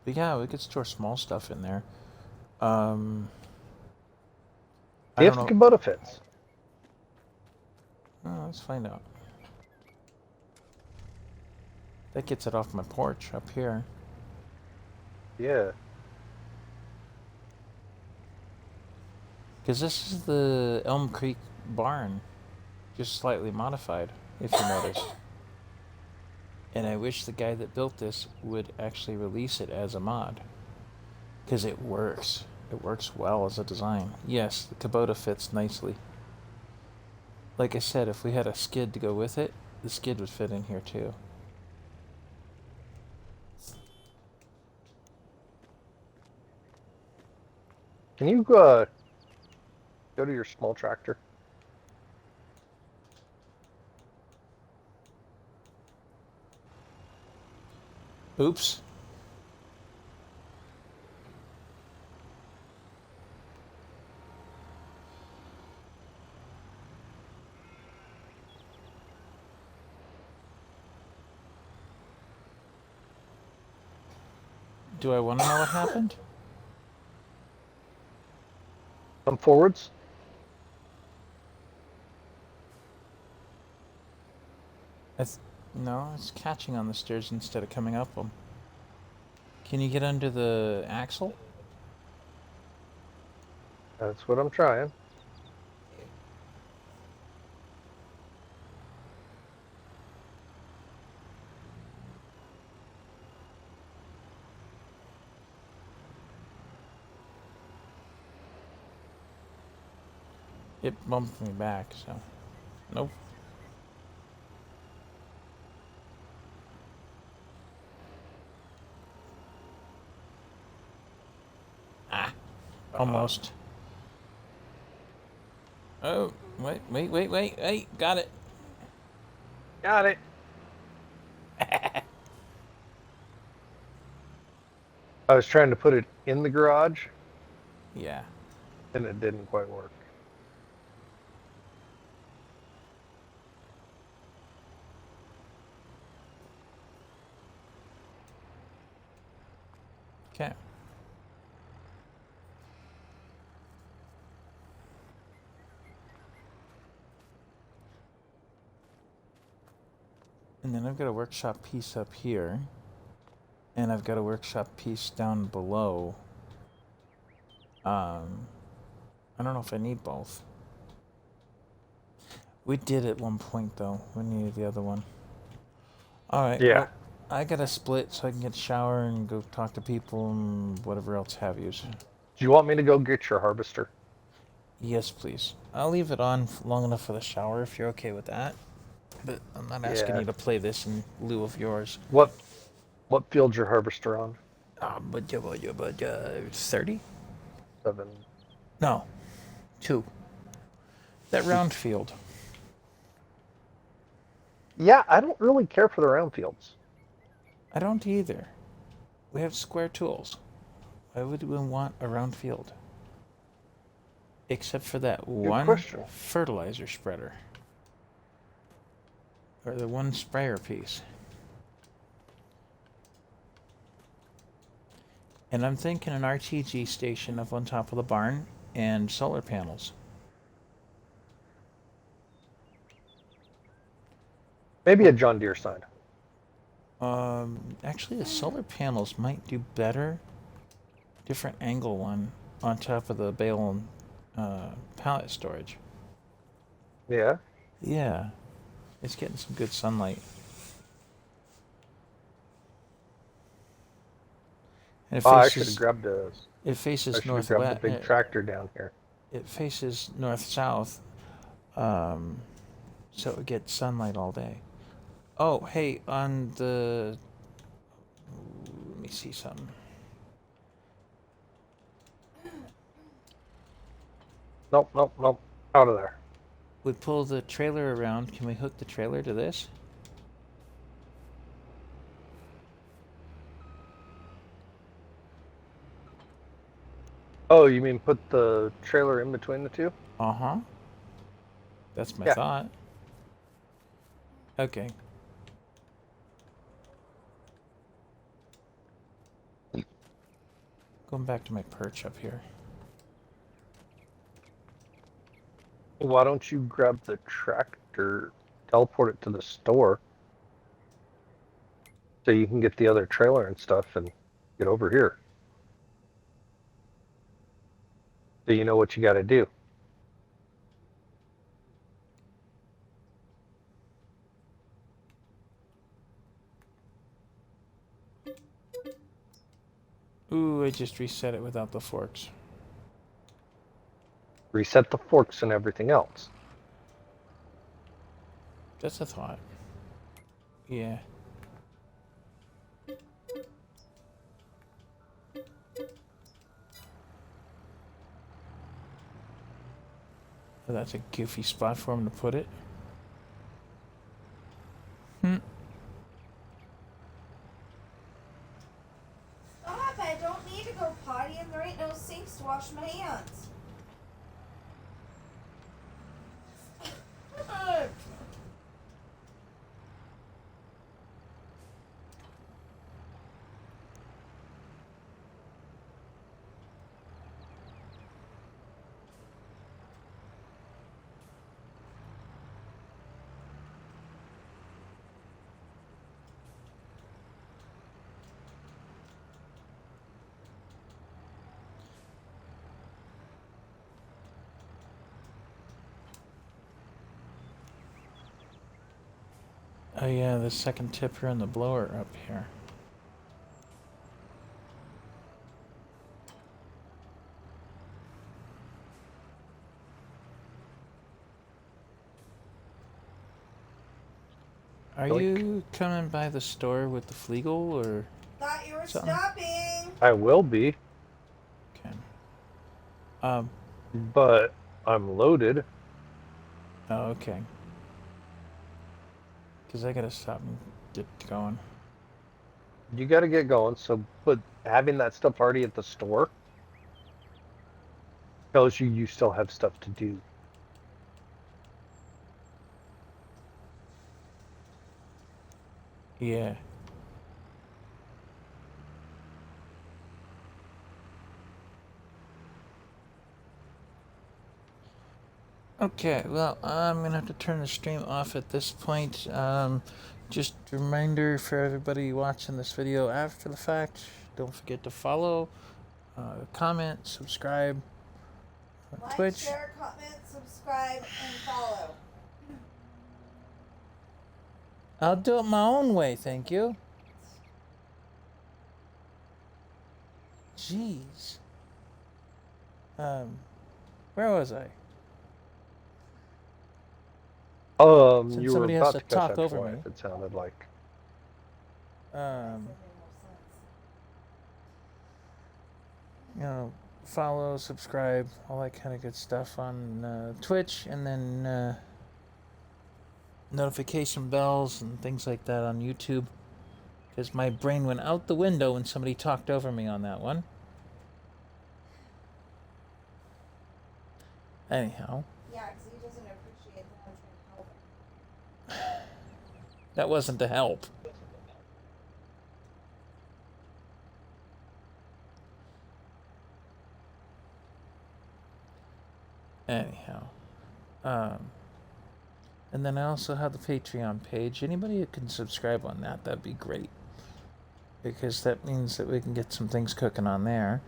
But yeah, we could store small stuff in there. I See if don't the know. Kubota fits. Oh, let's find out. That gets it off my porch up here. Yeah. Because this is the Elm Creek barn. Just slightly modified, if you notice. And I wish the guy that built this would actually release it as a mod. Because it works. It works well as a design. Yes, the Kubota fits nicely. Like I said, if we had a skid to go with it, the skid would fit in here too. Can you go to your small tractor? Oops. Do I want to know what happened? Come forwards. No, it's catching on the stairs instead of coming up them. Can you get under the axle? That's what I'm trying. It bumped me back, so. Nope. Ah, almost. Oh, wait, got it. Got it. I was trying to put it in the garage, Yeah. and it didn't quite work. Okay. And then I've got a workshop piece up here. And I've got a workshop piece down below. I don't know if I need both. We did at one point, though. We needed the other one. Alright, Yeah. well, I gotta split so I can get a shower and go talk to people and whatever else have yous. Do you want me to go get your harvester? Yes, please. I'll leave it on long enough for the shower if you're okay with that. But I'm not asking Yeah. you to play this in lieu of yours. What field's your harvester on? 30? 7. No, 2. That round field. Yeah, I don't really care for the round fields. I don't either. We have square tools. Why would we want a round field? Except for that Good one question. fertilizer spreader. Or the one sprayer piece. And I'm thinking an RTG station up on top of the barn and solar panels. Maybe a John Deere sign. Actually, the solar panels might do better. Different angle one on top of the bale and pallet storage. Yeah. Yeah, it's getting some good sunlight. And it Oh, I should have faces grabbed a. it I faces should have grabbed the northwest. big tractor down here. It faces north south, so it gets sunlight all day. Oh, hey, on the let me see something. Nope. Out of there. We pull the trailer around. Can we hook the trailer to this? Oh, you mean put the trailer in between the two? Uh-huh. That's my Yeah. thought. Okay. Going back to my perch up here. Why don't you grab the tractor, teleport it to the store, so you can get the other trailer and stuff and get over here? So you know what you got to do. Ooh, I just reset it without the forks. Reset the forks and everything else. That's a thought. Yeah. Oh, that's a goofy spot for him to put it. Stop! I don't need to go potty and there ain't no sinks to wash my hands. Oh yeah, the second tipper and the blower up here. Are Yoink. you coming by the store with the Fleagle or Thought you were something? stopping. I will be, Okay. Um. but I'm loaded. Oh, okay. Because I gotta stop and get going. You got to get going. So, but having that stuff already at the store tells you you still have stuff to do. Yeah. Okay, well, I'm gonna have to turn the stream off at this point. Just a reminder for everybody watching this video after the fact, don't forget to follow, comment, subscribe on Like, Twitch. share, comment, subscribe, and follow. I'll do it my own way, thank you. Jeez. Where was I? Since You were somebody has about to to catch talk that over wife, me. it sounded like. Um, That made more sense. you know, follow, subscribe, all that kind of good stuff on Twitch, and then notification bells and things like that on YouTube. Because my brain went out the window when somebody talked over me on that one. Anyhow, Yeah, because he doesn't appreciate that I'm trying to help him. that wasn't to help. Anyhow, and then I also have the Patreon page. Anybody who can subscribe on that, that'd be great. Because that means that we can get some things cooking on there.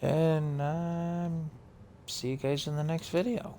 And see you guys in the next video.